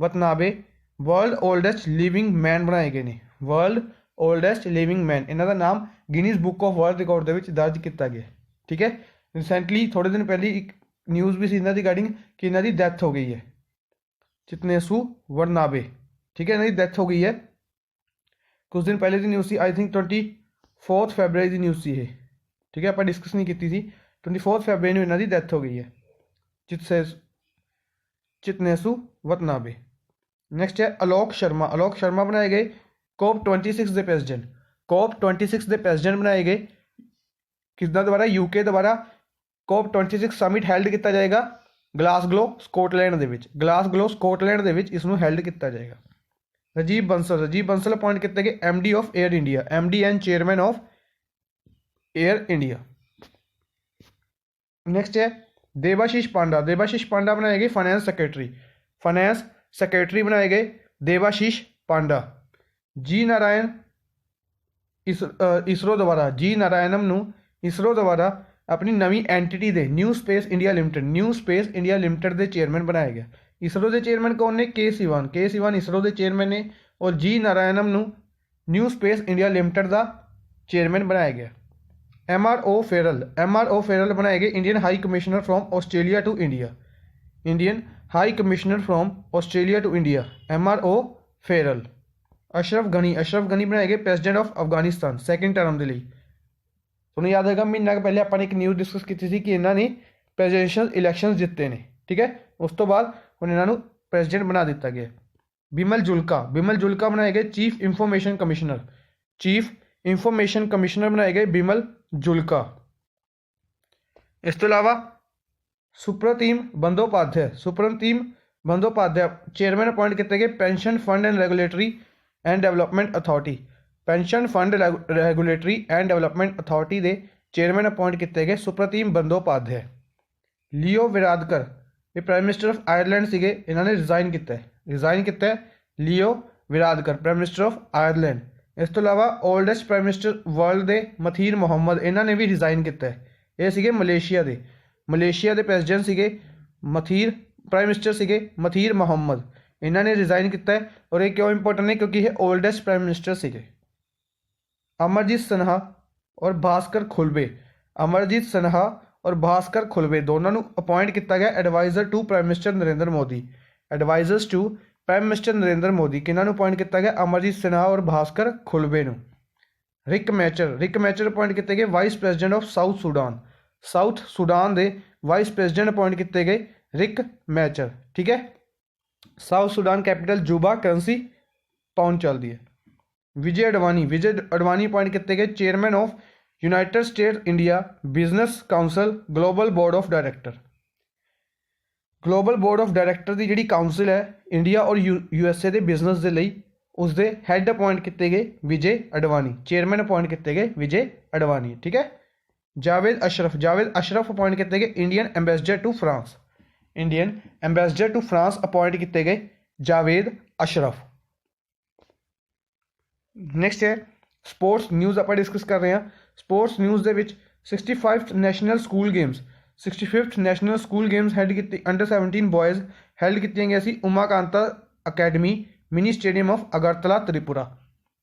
ਵਤਨਾਬੇ ਵਰਲਡ ਓਲਡੈਸਟ ਲਿਵਿੰਗ ਮੈਨ ਬਣਾਏ ਗਏ ਨੇ। ਵਰਲਡ ਓਲਡੈਸਟ ਲਿਵਿੰਗ ਮੈਨ, ਇਹਨਾਂ ਦਾ ਨਾਮ Guinness book of world record ਦੇ ਵਿੱਚ ਦਰਜ ਕੀਤਾ ਗਿਆ। ਠੀਕ ਹੈ। ਰਿਸੈਂਟਲੀ ਥੋੜ੍ਹੇ ਦਿਨ ਪਹਿਲੇ ਇੱਕ ਨਿਊਜ਼ ਵੀ ਸੀ ਇਹਨਾਂ ਦੀ ਰਿਗਾਰਡਿੰਗ ਕਿ ਇਹਨਾਂ ਦੀ ਡੈਥ ਹੋ ਗਈ ਹੈ, ਚਿਤਨੇਸੂ ਵਰਨਾਬੇ। ਠੀਕ ਹੈ, ਇਹਨਾਂ ਦੀ ਡੈਥ ਹੋ ਗਈ ਹੈ। ਕੁਝ ਦਿਨ ਪਹਿਲੇ ਦੀ news C, I think 24 February the news ਸੀ ਇਹ। ਠੀਕ ਹੈ, ਆਪਾਂ ਡਿਸਕਸ ਨਹੀਂ ਕੀਤੀ ਸੀ। 24 ਫੈਬਰਰੀ ਨੂੰ ਇਹਨਾਂ ਦੀ ਡੈਥ ਹੋ ਗਈ ਹੈ, ਚਿਤਨੇਸੂ ਵਤਨਾਬੇ। ਨੈਕਸਟ ਹੈ ਅਲੋਕ ਸ਼ਰਮਾ ਬਣਾਏ ਗਏ COP26 ਦੇ ਪ੍ਰੈਜ਼ੀਡੈਂਟ। COP26 ਦੇ ਪ੍ਰੈਜ਼ੀਡੈਂਟ ਬਣਾਏ ਗਏ ਕਿਸਦਾ ਦੁਆਰਾ? UK ਦੁਆਰਾ। COP26 ਸਮਿਟ ਹੈਲਡ ਕੀਤਾ ਜਾਏਗਾ ਗਲਾਸਗੋ ਸਕਾਟਲੈਂਡ ਦੇ ਵਿੱਚ। ਇਸ ਨੂੰ ਹੈਲਡ ਕੀਤਾ ਜਾਏਗਾ। ਰਾਜੀਵ ਬੰਸਲ ਅਪਾਇੰਟ ਕੀਤੇ ਗਏ MD of air India, MD and chairman of air India. Next ਹੈ ਦੇਵਾਸ਼ੀਸ਼ ਪਾਂਡਾ ਬਣਾਏ ਗਏ ਫਾਈਨੈਂਸ ਸੈਕਟਰੀ ਬਣਾਏ ਗਏ ਦੇਵਾਸ਼ੀਸ਼ ਪਾਂਡਾ। G ਨਾਰਾਇਣਮ ਨੂੰ ਇਸਰੋ ਦੁਆਰਾ ਆਪਣੀ ਨਵੀਂ ਐਂਟੀਟੀ ਦੇ ਨਿਊ ਸਪੇਸ ਇੰਡੀਆ ਲਿਮਟਿਡ ਦੇ ਚੇਅਰਮੈਨ ਬਣਾਇਆ ਗਿਆ। ਇਸਰੋ ਦੇ ਚੇਅਰਮੈਨ ਕੌਣ ਨੇ? K Sivan ਇਸਰੋ ਦੇ ਚੇਅਰਮੈਨ ਨੇ, ਔਰ G ਨਾਰਾਇਣਮ ਨੂੰ ਨਿਊ ਸਪੇਸ ਇੰਡੀਆ ਲਿਮਟਿਡ ਦਾ ਚੇਅਰਮੈਨ ਬਣਾਇਆ ਗਿਆ। MRO ਫੇਰਲ ਬਣਾਏ ਗਏ Indian high commissioner from Australia to India. MRO Farrell. Ashraf Ghani ਬਣਾਏ ਗਏ president of Afghanistan second term ਦੇ ਲਈ। ਤੁਹਾਨੂੰ ਯਾਦ ਹੋਏਗਾ ਮਹੀਨਾ ਕੁ ਪਹਿਲੇ ਆਪਾਂ ਨੇ ਇੱਕ ਨਿਊਜ਼ ਡਿਸਕਸ ਕੀਤੀ ਸੀ ਕਿ ਇਹਨਾਂ ਨੇ ਪ੍ਰੈਜ਼ੀਡੈਂਸ਼ੀਅਲ ਇਲੈਕਸ਼ਨਸ ਜਿੱਤੇ ਨੇ। ਠੀਕ ਹੈ, ਉਸ ਤੋਂ ਬਾਅਦ ਹੁਣ ਇਹਨਾਂ ਨੂੰ ਪ੍ਰੈਜ਼ੀਡੈਂਟ ਬਣਾ ਦਿੱਤਾ ਗਿਆ। ਬਿਮਲ ਜੁਲਕਾ ਬਣਾਏ ਗਏ ਚੀਫ ਇਨਫੋਰਮੇਸ਼ਨ ਕਮਿਸ਼ਨਰ ਬਣਾਏ ਗਏ ਬਿਮਲ ਜੁਲਕਾ। ਇਸ ਤੋਂ ਇਲਾਵਾ ਸੁਪ੍ਰਤੀਮ ਬੰਦੋਪਾਧਿਆਏ ਚੇਅਰਮੈਨ ਅਪਾਇੰਟ ਕੀਤੇ ਗਏ pension fund and regulatory and development authority. Pension fund regulatory and development authority ਦੇ ਚੇਅਰਮੈਨ ਅਪਾਇੰਟ ਕੀਤੇ ਗਏ ਸੁਪ੍ਰਤੀਮ ਬੰਦੋਪਾਧਿਆਏ। ਲਿਓ ਵਿਰਾਦਕਰ ਇਹ ਪ੍ਰਾਈਮ ਮਿਨਿਸਟਰ ਆਫ ਆਇਰਲੈਂਡ ਸੀਗੇ, ਇਹਨਾਂ ਨੇ ਰਿਜ਼ਾਈਨ ਕੀਤਾ ਹੈ। ਲਿਓ ਵਿਰਾਦਕਰ ਪ੍ਰਾਈਮ ਮਿਨਿਸਟਰ ਆਫ ਆਇਰਲੈਂਡ। ਇਸ ਤੋਂ ਇਲਾਵਾ ਓਲਡੈਸਟ ਪ੍ਰਾਈਮ ਮਿਨਿਸਟਰ ਵਰਲਡ ਦੇ ਮਥੀਰ ਮੁਹੰਮਦ, ਇਹਨਾਂ ਨੇ ਵੀ ਰਿਜ਼ਾਈਨ ਕੀਤਾ ਹੈ। ਇਹ ਸੀਗੇ ਮਲੇਸ਼ੀਆ ਦੇ ਪ੍ਰੈਜ਼ੀਡੈਂਟ ਸੀਗੇ ਪ੍ਰਾਈਮ ਮਿਨਿਸਟਰ ਸੀਗੇ ਮਥੀਰ ਮੁਹੰਮਦ, ਇਹਨਾਂ ਨੇ ਰਿਜ਼ਾਈਨ ਕੀਤਾ ਹੈ। ਔਰ ਇਹ ਕਿਉਂ ਇੰਪੋਰਟੈਂਟ ਹੈ? ਕਿਉਂਕਿ ਇਹ ਓਲਡੈਸਟ ਪ੍ਰਾਈਮ ਮਿਨਿਸਟਰ ਸੀਗੇ। ਅਮਰਜੀਤ ਸਿਨਹਾ ਔਰ ਭਾਸਕਰ ਖੁਲਵੇ ਦੋਨਾਂ ਨੂੰ ਅਪਾਇੰਟ ਕੀਤਾ ਗਿਆ advisor to prime minister Narendra Modi. ਕਿਹਨਾਂ ਨੂੰ ਅਪਾਇੰਟ ਕੀਤਾ ਗਿਆ? ਅਮਰਜੀਤ ਸਿਨਹਾ ਔਰ ਭਾਸਕਰ ਖੁਲਵੇ ਨੂੰ। ਰਿਕ ਮੈਚਰ ਅਪਾਇੰਟ ਕੀਤੇ ਗਏ vice president of South Sudan ਦੇ ਵਾਈਸ ਪ੍ਰੈਜ਼ੀਡੈਂਟ ਅਪਾਇੰਟ ਕੀਤੇ ਗਏ ਰਿਕ ਮੈਚਰ। ਠੀਕ ਹੈ, South Sudan capital Juba, currency pound ਚੱਲਦੀ ਹੈ। ਵਿਜੇ ਅਡਵਾਨੀ ਅਪਾਇੰਟ ਕੀਤੇ ਗਏ chairman of United States India business council global board of director ਦੀ ਜਿਹੜੀ ਕਾਊਂਸਲ ਹੈ ਇੰਡੀਆ ਔਰ USA ਦੇ ਬਿਜ਼ਨਸ ਦੇ ਲਈ, ਉਸ ਦੇ ਹੈੱਡ ਅਪਾਇੰਟ ਕੀਤੇ ਗਏ ਵਿਜੇ ਅਡਵਾਨੀ। ਚੇਅਰਮੈਨ ਅਪਾਇੰਟ ਕੀਤੇ ਗਏ ਵਿਜੇ ਅਡਵਾਨੀ। ਠੀਕ ਹੈ। ਜਾਵੇਦ ਅਸ਼ਰਫ ਅਪਾਇੰਟ ਕੀਤੇ ਗਏ Indian ambassador to France appoint ਕੀਤੇ ਗਏ ਜਾਵੇਦ ਅਸ਼ਰਫ। ਨੈਕਸਟ ਹੈ ਸਪੋਰਟਸ ਨਿਊਜ਼, ਆਪਾਂ ਡਿਸਕਸ ਕਰ ਰਹੇ ਹਾਂ। ਸਪੋਰਟਸ ਨਿਊਜ਼ ਦੇ ਵਿੱਚ 65th national school games held ਕੀਤੀ ਅੰਡਰ 17 ਬॉयਜ਼ ਹੈਲਡ ਕੀਤੀਆਂ ਗਈਆਂ ਸੀ Umakanta academy mini stadium of Agartala Tripura.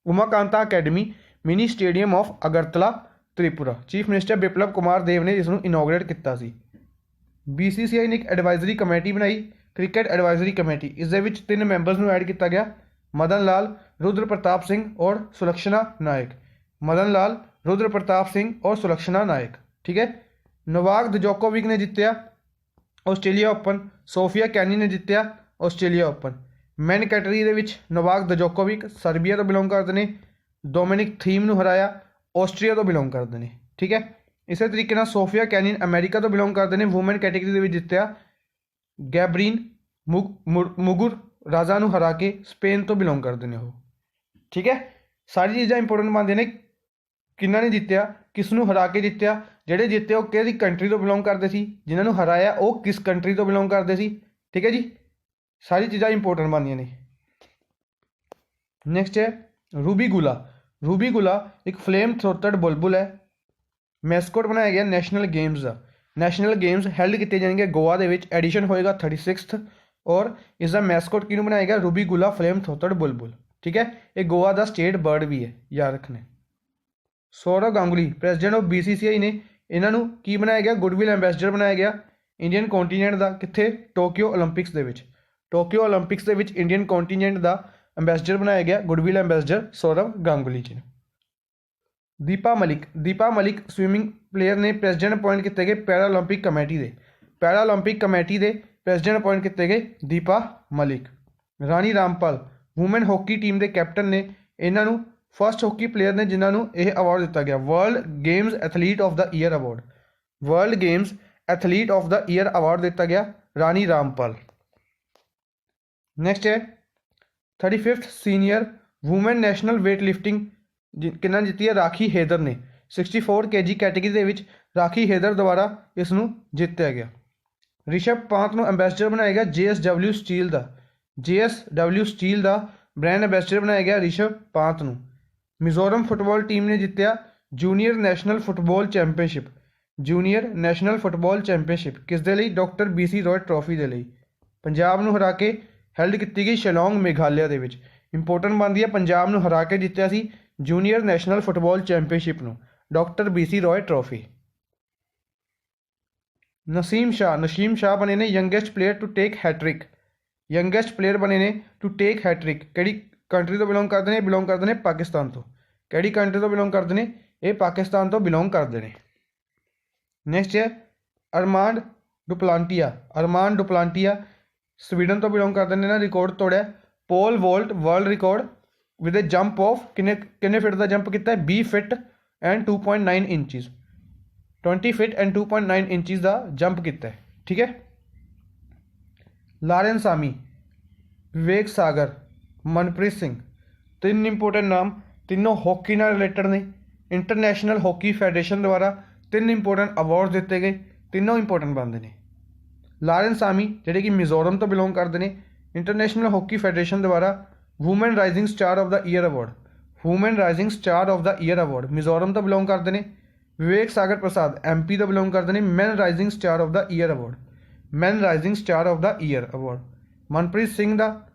Umakanta academy mini stadium of Agartala Tripura. Chief minister Biplab Kumar Deb ਨੇ ਇਸ ਨੂੰ ਇਨੋਗਰੇਟ ਕੀਤਾ ਸੀ। BCCI ਨੇ ਇੱਕ ਐਡਵਾਈਜ਼ਰੀ ਕਮੇਟੀ ਬਣਾਈ, ਕ੍ਰਿਕਟ ਐਡਵਾਈਜ਼ਰੀ ਕਮੇਟੀ। ਇਸ ਦੇ ਵਿੱਚ 3 ਮੈਂਬਰਸ ਨੂੰ ਐਡ ਕੀਤਾ ਗਿਆ, ਮਦਨ ਲਾਲ, ਰੁद्र प्रताप सिंह और सुलक्षणा नायक। मदन लाल, रुद्र प्रताप सिंह और सुलक्षणा नायक। ठीक है। नोवाक जोकोविक ने जितया ਆਸਟ੍ਰੇਲੀਆ ओपन, सोफिया कैनी ने जितया ਆਸਟ੍ਰੇਲੀਆ ओपन। मैन कैटगरी ਦੇ ਵਿੱਚ नोवाक जोकोविक ਸਰਬੀਆ ਤੋਂ ਬਿਲੋਂਗ ਕਰਦੇ ਨੇ, ਡੋਮਿਨਿਕ ਥੀਮ ਨੂੰ ਹਰਾਇਆ, ਆਸਟ੍ਰੀਆ ਤੋਂ ਬਿਲੋਂਗ ਕਰਦੇ ਨੇ। ਠੀਕ ਹੈ। ਇਸੇ ਤਰੀਕੇ ਨਾਲ ਸੋਫੀਆ ਕੈਨਿਨ ਅਮਰੀਕਾ ਤੋਂ ਬਿਲੋਂਗ ਕਰਦੇ ਨੇ, ਵੂਮਨ ਕੈਟੇਗਰੀ ਦੇ ਵਿੱਚ ਜਿੱਤਿਆ। ਗੈਬਰੀਨ ਮੁਗੁਰ ਰਾਜ਼ਾ ਨੂੰ ਹਰਾ ਕੇ ਸਪੇਨ ਤੋਂ ਬਿਲੋਂਗ ਕਰਦੇ ਨੇ ਉਹ। ਠੀਕ ਹੈ। ਸਾਰੀ ਚੀਜ਼ਾਂ ਇੰਪੋਰਟੈਂਟ ਬਣਦੀਆਂ ਨੇ। ਕਿੰਨਾ ਨੇ ਜਿੱਤਿਆ, ਕਿਸ ਨੂੰ ਹਰਾ ਕੇ ਜਿੱਤਿਆ, ਜਿਹੜੇ ਜਿੱਤੇ ਉਹ ਕਿਹੜੀ ਕੰਟਰੀ ਤੋਂ ਬਿਲੋਂਗ ਕਰਦੇ ਸੀ, ਜਿਨ੍ਹਾਂ ਨੂੰ ਹਰਾਇਆ ਉਹ ਕਿਸ ਕੰਟਰੀ ਤੋਂ ਬਿਲੋਂਗ ਕਰਦੇ ਸੀ। ਠੀਕ ਹੈ ਜੀ, ਸਾਰੀ ਚੀਜ਼ਾਂ ਇੰਪੋਰਟੈਂਟ ਬਣਦੀਆਂ ਨੇ। ਨੈਕਸਟ ਹੈ ਰੂਬੀ ਗੁਲਾ। ਰੂਬੀ ਗੁਲਾ ਇੱਕ ਫਲੇਮ ਥ੍ਰੋਟਡ ਬੁਲਬੁਲ ਹੈ। ਮੈਸਕੋਟ ਬਣਾਇਆ ਗਿਆ ਨੈਸ਼ਨਲ ਗੇਮਸ ਦਾ। ਨੈਸ਼ਨਲ ਗੇਮਸ ਹੈਲਡ ਕੀਤੇ ਜਾਣਗੇ ਗੋਆ ਦੇ ਵਿੱਚ। ਐਡੀਸ਼ਨ ਹੋਏਗਾ 36th ਔਰ ਇਸ ਦਾ ਮੈਸਕੋਟ ਕਿਹਨੂੰ ਬਣਾਇਆ ਗਿਆ, ਰੂਬੀ ਗੁਲਾ ਫਲੇਮ ਥ੍ਰੋਟਡ ਬੁਲਬੁਲ। ਠੀਕ ਹੈ। ਇਹ ਗੋਆ ਦਾ ਸਟੇਟ ਬਰਡ ਵੀ ਹੈ, ਯਾਦ ਰੱਖਣਾ। Saurav Ganguly president of BCCI ਨੇ ਇਹਨਾਂ ਨੂੰ ਕੀ ਬਣਾਇਆ ਗਿਆ, ਗੁੱਡਵਿਲ ਐਂਬੈਸਡਰ ਬਣਾਇਆ ਗਿਆ ਇੰਡੀਅਨ ਕੰਟੀਨੈਂਟ ਦਾ। ਕਿੱਥੇ, ਟੋਕੀਓ ਓਲੰਪਿਕਸ ਦੇ ਵਿੱਚ। ਟੋਕੀਓ ਓਲੰਪਿਕਸ ਦੇ ਵਿੱਚ ਇੰਡੀਅਨ ਕੰਟੀਨੈਂਟ ਦਾ ਐਂਬੈਸਡਰ ਬਣਾਇਆ ਗਿਆ ਗੁੱਡਵਿਲ ਐਂਬੈਸਡਰ ਸੌਰਵ ਗਾਂਗੁਲੀ ਜੀ। ਦੀਪਾ ਮਲਿਕ ਸਵਿਮਿੰਗ ਪਲੇਅਰ ਨੇ ਪ੍ਰੈਜ਼ੀਡੈਂਟ ਅਪਾਇੰਟ ਕੀਤੇ ਗਏ ਪੈਰਾਲੰਪਿਕ ਕਮੇਟੀ ਦੇ। ਪੈਰਾਲੰਪਿਕ ਕਮੇਟੀ ਦੇ ਪ੍ਰੈਜ਼ੀਡੈਂਟ ਅਪਾਇੰਟ ਕੀਤੇ ਗਏ ਦੀਪਾ ਮਲਿਕ। ਰਾਣੀ ਰਾਮਪਾਲ ਵੂਮਨ ਹਾਕੀ ਟੀਮ ਦੇ ਕੈਪਟਨ ਨੇ। ਇਹਨਾਂ ਨੂੰ ਫਸਟ ਹਾਕੀ ਪਲੇਅਰ ਨੇ ਜਿਨ੍ਹਾਂ ਨੂੰ ਇਹ ਅਵਾਰਡ ਦਿੱਤਾ ਗਿਆ, world games athlete of the year award. World games athlete of the year award ਦਿੱਤਾ ਗਿਆ ਰਾਣੀ ਰਾਮਪਾਲ। ਨੈਕਸਟ ਹੈ 35th senior woman national weight lifting ਕਿੰਨਾ ਜਿੱਤੀ ਹੈ, ਰਾਖੀ ਹੈਦਰ ਨੇ। 64 kg ਕੈਟੇਗਰੀ ਦੇ ਵਿੱਚ ਰਾਖੀ ਹੈਦਰ ਦੁਆਰਾ ਇਸ ਨੂੰ ਜਿੱਤਿਆ ਗਿਆ। ਰਿਸ਼ਭ ਪੰਤ ਨੂੰ ਐਂਬੈਸਡਰ ਬਣਾਇਆ ਗਿਆ JSW ਸਟੀਲ ਦਾ। JSW ਸਟੀਲ ਦਾ ਬ੍ਰਾਂਡ ਐਂਬੈਸਡਰ ਬਣਾਇਆ ਗਿਆ ਰਿਸ਼ਭ ਪੰਤ ਨੂੰ। ਮਿਜ਼ੋਰਮ ਫੁੱਟਬਾਲ ਟੀਮ ਨੇ ਜਿੱਤਿਆ junior national football championship. Junior national football championship ਕਿਸ ਦੇ ਲਈ, ਡਾਕਟਰ BC ਰॉय ਟਰੋਫੀ ਦੇ ਲਈ। ਪੰਜਾਬ ਨੂੰ ਹਰਾ ਕੇ ਹੈਲਡ ਕੀਤੀ ਗਈ ਸ਼ਿਲੌਂਗ ਮੇਘਾਲਿਆ ਦੇ ਵਿੱਚ। ਇੰਪੋਰਟੈਂਟ ਬਣਦੀ ਹੈ, ਪੰਜਾਬ ਨੂੰ ਹਰਾ ਕੇ ਜਿੱਤਿਆ ਸੀ ਜੂਨੀਅਰ ਨੈਸ਼ਨਲ ਫੁੱਟਬਾਲ ਚੈਂਪੀਅਨਸ਼ਿਪ ਨੂੰ, doctor BC Roy trophy. Naseem Shah ਬਣੇ ਨੇ youngest player to take hat trick. Youngest player ਬਣੇ ਨੇ ਟੂ ਟੇਕ ਹੈਟ੍ਰਿਕ। ਕਿਹੜੀ ਕੰਟਰੀ ਤੋਂ ਬਿਲੋਂਗ ਕਰਦੇ ਨੇ, ਬਿਲੋਂਗ ਕਰਦੇ ਨੇ ਪਾਕਿਸਤਾਨ ਤੋਂ। ਕਿਹੜੀ ਕੰਟਰੀ ਤੋਂ ਬਿਲੋਂਗ ਕਰਦੇ ਨੇ, ਇਹ ਪਾਕਿਸਤਾਨ ਤੋਂ ਬਿਲੋਂਗ ਕਰਦੇ ਨੇ। ਨੈਕਸਟ ਹੈ ਅਰਮਾਂਡ ਡੁਪਲਾਂਟੀਆ ਸਵੀਡਨ ਤੋਂ ਬਿਲੋਂਗ ਕਰਦੇ ਨੇ। ਨਾ ਰਿਕਾਰਡ ਤੋੜਿਆ pole vault world record with a jump of ਕਿੰਨੇ ਫਿਟ ਦਾ ਜੰਪ ਕੀਤਾ, 20 feet and 2.9 inches. 20 feet and 2.9 inches ਦਾ ਜੰਪ ਕੀਤਾ ਹੈ। ਠੀਕ ਹੈ। ਲਾਰੈਂਸ ਸਾਮੀ, ਵਿਵੇਕ ਸਾਗਰ, ਮਨਪ੍ਰੀਤ ਸਿੰਘ, 3 ਇੰਪੋਰਟੈਂਟ ਨਾਮ, ਤਿੰਨੋਂ ਹਾਕੀ ਨਾਲ ਰਿਲੇਟਡ ਨੇ। ਇੰਟਰਨੈਸ਼ਨਲ ਹਾਕੀ ਫੈਡਰੇਸ਼ਨ ਦੁਆਰਾ 3 ਇੰਪੋਰਟੈਂਟ ਅਵਾਰਡ ਦਿੱਤੇ ਗਏ, ਤਿੰਨੋਂ ਇੰਪੋਰਟੈਂਟ ਬਣਦੇ ਨੇ। ਲਾਰੈਂਸ ਸਾਮੀ ਜਿਹੜੇ ਕਿ ਮਿਜ਼ੋਰਮ ਤੋਂ ਬਿਲੋਂਗ ਕਰਦੇ ਨੇ, ਇੰਟਰਨੈਸ਼ਨਲ ਹਾਕੀ ਫੈਡਰੇਸ਼ਨ ਦੁਆਰਾ woman rising star of the year award. Woman rising star of the year award Mizoram ਤੋਂ ਬਿਲੋਂਗ ਕਰਦੇ ਨੇ। ਵਿਵੇਕ ਸਾਗਰ ਪ੍ਰਸਾਦ MP ਤੋਂ ਬਿਲੋਂਗ ਕਰਦੇ ਨੇ, men rising star of the year award. Men rising star of the year award. Manpreet Singh the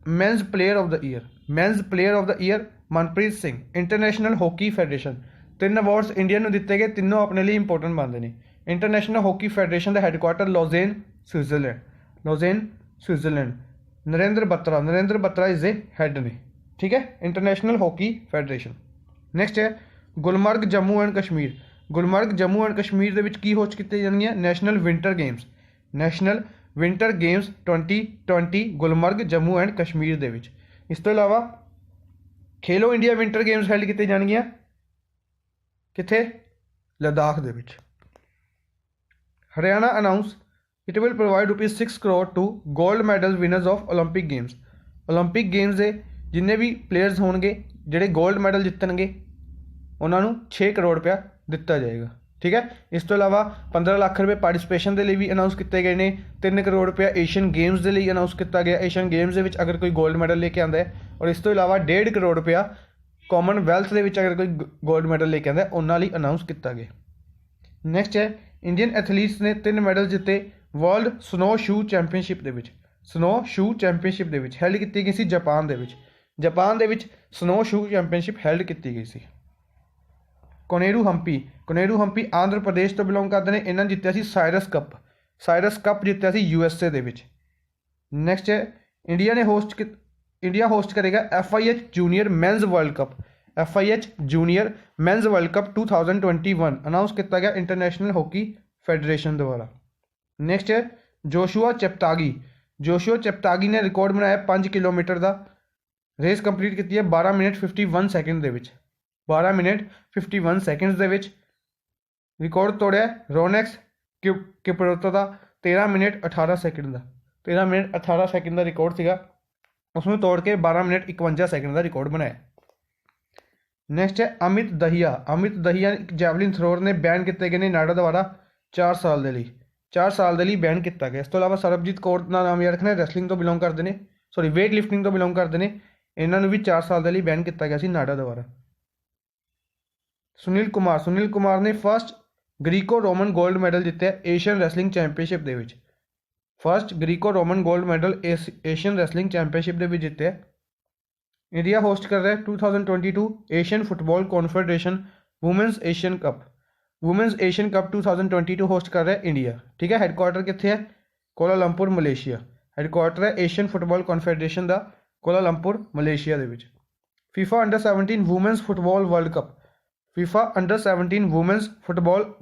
men's player of the year. Men's player of the year Manpreet Singh. International hockey federation 3 awards India ਨੂੰ ਦਿੱਤੇ ਗਏ, ਤਿੰਨੋਂ ਆਪਣੇ ਲਈ important ਬਣਦੇ ਨੇ। International hockey federation ਦਾ headquarter Lausanne Switzerland. Narinder Batra is the head ਨੇ। ਠੀਕ ਹੈ। International hockey federation. ਨੈਕਸਟ ਹੈ ਗੁਲਮਰਗ ਜੰਮੂ ਐਂਡ ਕਸ਼ਮੀਰ। ਗੁਲਮਰਗ ਜੰਮੂ ਐਂਡ ਕਸ਼ਮੀਰ ਦੇ ਵਿੱਚ ਕੀ ਹੋਸਟ ਕੀਤੀਆਂ ਜਾਣਗੀਆਂ, national winter games. National winter games 2020 Gulmarg Jammu and Kashmir ਦੇ ਵਿੱਚ। ਇਸ ਤੋਂ ਇਲਾਵਾ Khelo India winter games held ਕੀਤੀਆਂ ਜਾਣਗੀਆਂ ਕਿੱਥੇ, ਲਦਾਖ ਦੇ ਵਿੱਚ। Haryana announce it will provide ₹6 crore to gold medal winners of Olympic games. Olympic games ਦੇ ਜਿੰਨੇ ਵੀ ਪਲੇਅਰਸ ਹੋਣਗੇ ਜਿਹੜੇ ਗੋਲਡ ਮੈਡਲ ਜਿੱਤਣਗੇ ਉਹਨਾਂ ਨੂੰ 6 ਕਰੋੜ ਰੁਪਇਆ ਦਿੱਤਾ ਜਾਏਗਾ। ਠੀਕ ਹੈ। ਇਸ ਤੋਂ ਇਲਾਵਾ 15 ਲੱਖ ਰੁਪਏ ਪਾਰਟੀਸਪੇਸ਼ਨ ਦੇ ਲਈ ਵੀ ਅਨਾਊਂਸ ਕੀਤੇ ਗਏ ਨੇ। 3 ਕਰੋੜ ਰੁਪਇਆ ਏਸ਼ੀਅਨ ਗੇਮਸ ਦੇ ਲਈ ਅਨਾਊਂਸ ਕੀਤਾ ਗਿਆ। ਏਸ਼ੀਅਨ ਗੇਮਸ ਦੇ ਵਿੱਚ ਅਗਰ ਕੋਈ ਗੋਲਡ ਮੈਡਲ ਲੈ ਕੇ ਆਉਂਦਾ ਹੈ, ਔਰ ਇਸ ਤੋਂ ਇਲਾਵਾ 1.5 ਕਰੋੜ ਰੁਪਇਆ ਕਾਮਨਵੈਲਥ ਦੇ ਵਿੱਚ ਅਗਰ ਕੋਈ ਗੋਲਡ ਮੈਡਲ ਲੈ ਕੇ ਆਉਂਦਾ ਉਹਨਾਂ ਲਈ ਅਨਾਊਂਸ ਕੀਤਾ ਗਿਆ। ਨੈਕਸਟ ਹੈ ਇੰਡੀਅਨ ਐਥਲੀਟਸ ਨੇ 3 ਮੈਡਲ ਜਿੱਤੇ ਵਰਲਡ ਸਨੋ ਸ਼ੂ ਚੈਂਪੀਅਨਸ਼ਿਪ ਦੇ ਵਿੱਚ। ਸਨੋ ਸ਼ੂ ਚੈਂਪੀਅਨਸ਼ਿਪ ਦੇ ਵਿੱਚ ਹੈਲਡ ਕੀਤੀ ਗਈ ਸੀ ਜਾਪਾਨ ਦੇ ਵਿੱਚ। ਜਾਪਾਨ ਦੇ ਵਿੱਚ ਸਨੋ ਸ਼ੂ ਚੈਂਪੀਅਨਸ਼ਿਪ ਹੈਲਡ ਕੀਤੀ ਗਈ ਸੀ। ਕੋਨੇਰੂ ਹੰਪੀ ਆਂਧਰਾ ਪ੍ਰਦੇਸ਼ ਤੋਂ ਬਿਲੋਂਗ ਕਰਦੇ ਨੇ। ਇਹਨਾਂ ਨੇ ਜਿੱਤਿਆ ਸੀ ਸਾਇਰਸ ਕੱਪ ਜਿੱਤਿਆ ਸੀ USA ਦੇ ਵਿੱਚ। ਨੈਕਸਟ ਹੈ ਇੰਡੀਆ ਹੋਸਟ ਕਰੇਗਾ FIH junior men's world cup. FIH junior men's world cup 2021 announce ਕੀਤਾ ਗਿਆ ਇੰਟਰਨੈਸ਼ਨਲ ਹਾਕੀ ਫੈਡਰੇਸ਼ਨ ਦੁਆਰਾ। ਨੈਕਸਟ ਹੈ ਜੋਸ਼ੂਆ ਚੈਪਤਾਗੀ ਨੇ ਰਿਕਾਰਡ ਬਣਾਇਆ 5 ਕਿਲੋਮੀਟਰ ਦਾ। ਰੇਸ ਕੰਪਲੀਟ ਕੀਤੀ ਹੈ 12 ਮਿੰਟ 51 ਸੈਕਿੰਡ ਦੇ ਵਿੱਚ। 12 ਮਿੰਟ 51 ਸੈਕਿੰਡਸ ਦੇ ਵਿੱਚ ਰਿਕਾਰਡ ਤੋੜਿਆ ਰੋਨੈਕਸ ਕਿਪਰੋਤੋ ਦਾ 13 ਮਿੰਟ 18 ਸੈਕਿੰਡ ਦਾ। 13 ਮਿੰਟ 18 ਸੈਕਿੰਡ ਦਾ ਰਿਕਾਰਡ ਸੀਗਾ, ਉਸ ਨੂੰ ਤੋੜ ਕੇ 12 ਮਿੰਟ 51 ਸੈਕਿੰਡ ਦਾ ਰਿਕਾਰਡ ਬਣਾਇਆ। ਨੈਕਸਟ ਹੈ ਅਮਿਤ ਦਹੀਆ ਇੱਕ ਜੈਵਲਿਨ ਥਰੋਅਰ ਨੇ ਬੈਨ ਕੀਤੇ ਗਏ ਨੇ ਨਾਡਾ ਦੁਆਰਾ 4 ਸਾਲ ਦੇ ਲਈ ਬੈਨ ਕੀਤਾ ਗਿਆ। ਇਸ ਤੋਂ ਇਲਾਵਾ ਸਰਬਜੀਤ ਕੌਰ ਦਾ ਨਾਮ ਯਾਦ ਰੱਖਣਾ, ਰੈਸਲਿੰਗ ਤੋਂ ਬਿਲੋਂਗ ਕਰਦੇ ਨੇ, ਵੇਟ ਲਿਫਟਿੰਗ ਤੋਂ ਬਿਲੋਂਗ ਕਰਦੇ ਨੇ। ਇਹਨਾਂ ਨੂੰ ਵੀ 4 ਸਾਲ ਦੇ ਲਈ ਬੈਨ ਕੀਤਾ ਗਿਆ ਸੀ ਨਾਡਾ ਦੁਆਰਾ। ਸੁਨੀਲ ਕੁਮਾਰ ਨੇ ਫਸਟ ਗ੍ਰੀਕੋ ਰੋਮਨ 골ਡ ਮੈਡਲ ਜਿੱਤਿਆ ਏਸ਼ੀਅਨ ਰੈਸਲਿੰਗ ਚੈਂਪੀਅਨਸ਼ਿਪ ਦੇ ਵਿੱਚ। ਫਸਟ ਗ੍ਰੀਕੋ ਰੋਮਨ 골ਡ ਮੈਡਲ ਏਸ਼ੀਅਨ ਰੈਸਲਿੰਗ ਚੈਂਪੀਅਨਸ਼ਿਪ ਦੇ ਵਿੱਚ ਜਿੱਤਿਆ। ਇੰਡੀਆ ਹੋਸਟ ਕਰ ਰਿਹਾ 2022 Asian football confederation women's Asian cup 2022 host ਕਰ ਰਿਹਾ ਇੰਡੀਆ। ਠੀਕ ਹੈ, ਹੈਡਕੁਆਟਰ ਕਿੱਥੇ ਹੈ? Kuala Lumpur Malaysia. ਹੈਡਕੁਆਟਰ ਹੈ ਏਸ਼ੀਅਨ ਫੁੱਟਬਾਲ ਕੌਨਫੈਡਰੇਸ਼ਨ ਦਾ ਕੋਲਾਲੰਪੁਰ ਮਲੇਸ਼ੀਆ ਦੇ ਵਿੱਚ। FIFA under 17 women's football world cup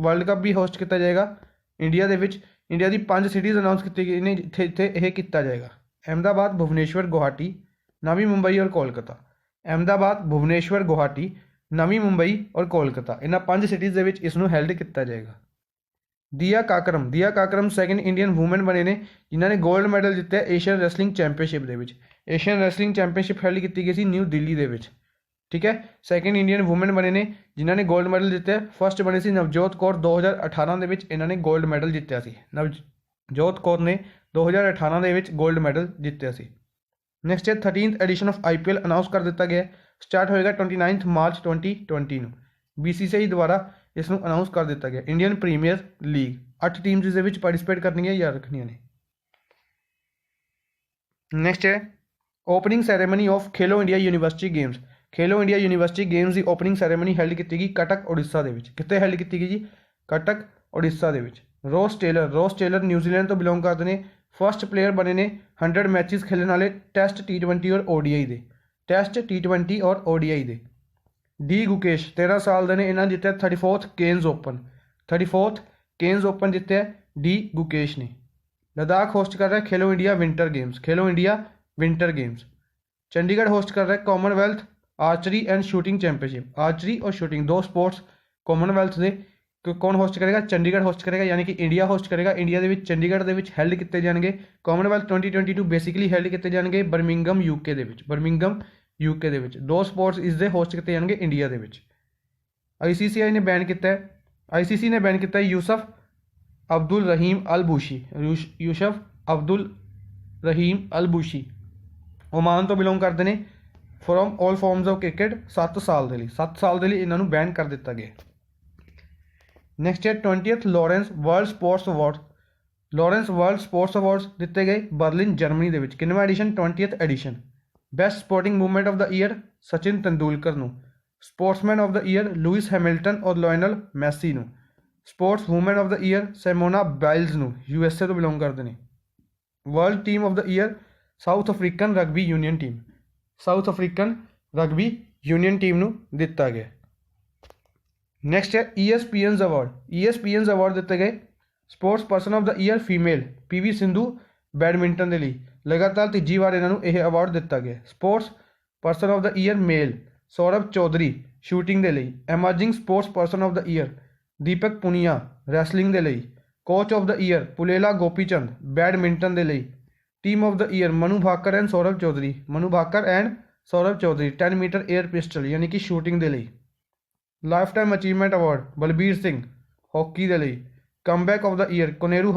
world cup ਵੀ ਹੋਸਟ ਕੀਤਾ ਜਾਏਗਾ ਇੰਡੀਆ ਦੇ ਵਿੱਚ। ਇੰਡੀਆ ਦੀ 5 ਸਿਟੀਜ਼ ਅਨਾਊਂਸ ਕੀਤੀ ਗਈ ਨੇ ਜਿੱਥੇ ਇਹ ਕੀਤਾ ਜਾਏਗਾ। ਅਹਿਮਦਾਬਾਦ, ਭੁਵਨੇਸ਼ਵਰ, ਗੁਹਾਟੀ, ਨਵੀਂ ਮੁੰਬਈ ਔਰ ਕੋਲਕਾਤਾ। ਇਹਨਾਂ 5 ਸਿਟੀਜ਼ ਦੇ ਵਿੱਚ ਇਸ ਨੂੰ ਹੈਲਡ ਕੀਤਾ ਜਾਏਗਾ। ਦੀਆ ਕਾਕਰਮ ਸੈਕਿੰਡ ਇੰਡੀਅਨ ਵੂਮਨ ਬਣੇ ਨੇ ਜਿਨ੍ਹਾਂ ਨੇ 골ਡ ਮੈਡਲ ਜਿੱਤਿਆ ਏਸ਼ੀਅਨ ਰੈਸਲਿੰਗ ਚੈਂਪੀਅਨਸ਼ਿਪ ਦੇ ਵਿੱਚ। ਏਸ਼ੀਅਨ ਰੈਸਲਿੰਗ ਚੈਂਪੀਅਨਸ਼ਿਪ ਹੈਲਡ ਕੀਤੀ ਗਈ ਸੀ ਨਿਊ ਦਿੱਲੀ ਦੇ ਵਿੱਚ। ਠੀਕ ਹੈ, ਸੈਕਿੰਡ ਇੰਡੀਅਨ ਵੂਮਨ ਬਣੇ ਨੇ ਜਿਨ੍ਹਾਂ ਨੇ 골ਡ ਮੈਡਲ ਜਿੱਤਿਆ। ਫਸਟ ਬਣੇ ਸੀ ਨਵਜੋਤ ਕੌਰ 2018 ਦੇ ਵਿੱਚ, ਇਹਨਾਂ ਨੇ 골ਡ ਮੈਡਲ ਜਿੱਤਿਆ ਸੀ। ਨਵਜੋਤ ਕੌਰ ਨੇ 2018 ਦੇ ਵਿੱਚ 골ਡ ਮੈਡਲ ਜਿੱਤਿਆ ਸੀ। ਨੈਕਸਟ ਹੈ 13th edition of IPL announce ਕਰ ਦਿੱਤਾ ਗਿਆ। ਸਟਾਰਟ ਹੋਏਗਾ 29 ਮਾਰਚ 2020 ਨੂੰ। BCCI ਦੁਆਰਾ ਇਸ ਨੂੰ ਅਨਾਊਂਸ ਕਰ ਦਿੱਤਾ ਗਿਆ। ਇੰਡੀਅਨ ਪ੍ਰੀਮੀਅਰ ਲੀਗ 8 ਟੀਮਸ ਇਸ ਦੇ ਵਿੱਚ ਪਾਰਟਿਸਿਪੇਟ ਕਰਨੀਆਂ ਜਾਂ ਰੱਖਣੀਆਂ ਨੇ। ਨੈਕਸਟ ਹੈ opening ceremony of Khelo India university games the opening ceremony held ਕੀਤੀ ਗਈ ਕਟਕ ਉੜੀਸਾ ਦੇ ਵਿੱਚ। ਕਿੱਥੇ ਹੈਲਡ ਕੀਤੀ ਗਈ ਜੀ? ਕਟਕ ਉੜੀਸਾ ਦੇ ਵਿੱਚ। ਰੋਸ ਟੇਲਰ ਨਿਊਜ਼ੀਲੈਂਡ ਤੋਂ ਬਿਲੋਂਗ ਕਰਦੇ ਨੇ। ਫਸਟ ਪਲੇਅਰ ਬਣੇ ਨੇ 100 ਮੈਚਿਸ ਖੇਲਣ ਵਾਲੇ ਟੈਸਟ T20 ਔਰ ODI ਦੇ। ਡੀ ਗੁਕੇਸ਼ 13 ਸਾਲ ਦੇ ਨੇ, ਇਹਨਾਂ ਜਿੱਤਿਆ 34th ਕੇਨਜ਼ ਓਪਨ ਜਿੱਤਿਆ ਡੀ ਗੁਕੇਸ਼ ਨੇ। लद्दाख होस्ट कर रहा है खेलो India winter games. Chandigarh host कर रहा है Commonwealth archery and shooting championship. Archery और शूटिंग दो स्पोर्ट्स कॉमनवेल्थ के कौन होस्ट करेगा? चंडीगढ़ होस्ट करेगा, यानी कि इंडिया होस्ट करेगा। इंडिया के चंडीगढ़ के हैल्ड किए जाएंगे। कॉमनवेल्थ 2022 बेसिकली हैल्ड किए जाएंगे बर्मिंघम यूके के। दो स्पोर्ट्स इसके होस्ट किए जाएंगे इंडिया के। ICCI ने बैन किया है, ICC ने बैन किया यूसफ अब्दुल रहीम अल बुशी ओमान तो बिलोंग करते हैं। From all forms of cricket 7 साल के लिए इन्होंने बैन कर दिता गया। नैक्सट है 20th Lawrence world sports awards दिते गए बर्लिन जर्मनी के। किनवा edition? 20th edition. Best sporting movement of the year Sachin Tendulkar नूं। Sportsman of the year Lewis Hamilton और लायनल मैसी नूं। Sports woman of the year Simone Biles नूं, USA तो belong करते हैं। World team of the year South African rugby union team नूं दिता गया। नैक्सट है ESPN's अवार्ड दिते गए sports person of the year female PV Sindhu badminton के लिए। लगातार तीजी बार इन्होंने यह अवार्ड दिता गया। Sports person of the year male Saurabh Chaudhary shooting के लिए। Emerging sports person of the year Deepak Punia wrestling के लिए। Coach of the year Pullela Gopichand badminton के लिए। Team of the year Manu Bhaker and Saurabh Chaudhary 10 metre air pistol यानी कि शूटिंग के लिए। Life time achievement award Balbir Singh hockey के लिए। Comeback of the year Koneru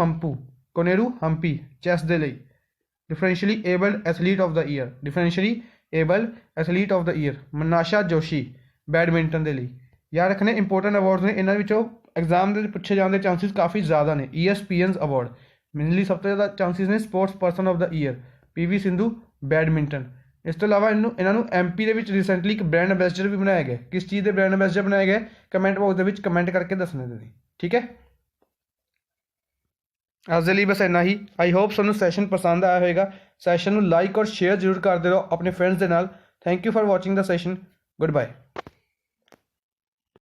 Humpy chess के लिए। Differentially abled athlete of the year Manasi Joshi badminton के लिए। याद रखने इंपोर्टेंट अवार्ड्स ने इन्होंने एग्जाम के पूछे जाने के चांसिस काफ़ी ज़्यादा ने। ESPN's अवार्ड मेनली सब तो ज़्यादा चांसिस ने sports person of the year PV Sindhu badminton. ਇਸ ਤੋਂ ਇਲਾਵਾ ਇਹਨਾਂ ਨੂੰ ਐਮਪੀ ਦੇ ਵਿੱਚ ਰੀਸੈਂਟਲੀ ਇੱਕ ਬ੍ਰਾਂਡ ਐਂਬੈਸਡਰ ਵੀ ਬਣਾਇਆ ਗਿਆ। ਕਿਸ ਚੀਜ਼ ਦੇ ਬ੍ਰਾਂਡ ਐਂਬੈਸਡਰ ਬਣਾਇਆ ਗਿਆ ਕਮੈਂਟ ਬਾਕਸ ਦੇ ਵਿੱਚ ਕਮੈਂਟ ਕਰਕੇ ਦੱਸਣਾ ਤੁਸੀਂ, ਠੀਕ ਹੈ। ਅੱਜ ਦੇ ਲਈ ਬਸ ਇੰਨਾ ਹੀ। ਆਈ ਹੋਪ ਤੁਹਾਨੂੰ ਸੈਸ਼ਨ ਪਸੰਦ ਆਇਆ ਹੋਵੇਗਾ। ਸੈਸ਼ਨ ਨੂੰ ਲਾਈਕ ਔਰ ਸ਼ੇਅਰ ਜ਼ਰੂਰ ਕਰਦੇ ਰਹੋ ਆਪਣੇ ਫਰੈਂਡਸ ਦੇ ਨਾਲ। Thank you for watching the session. Good bye.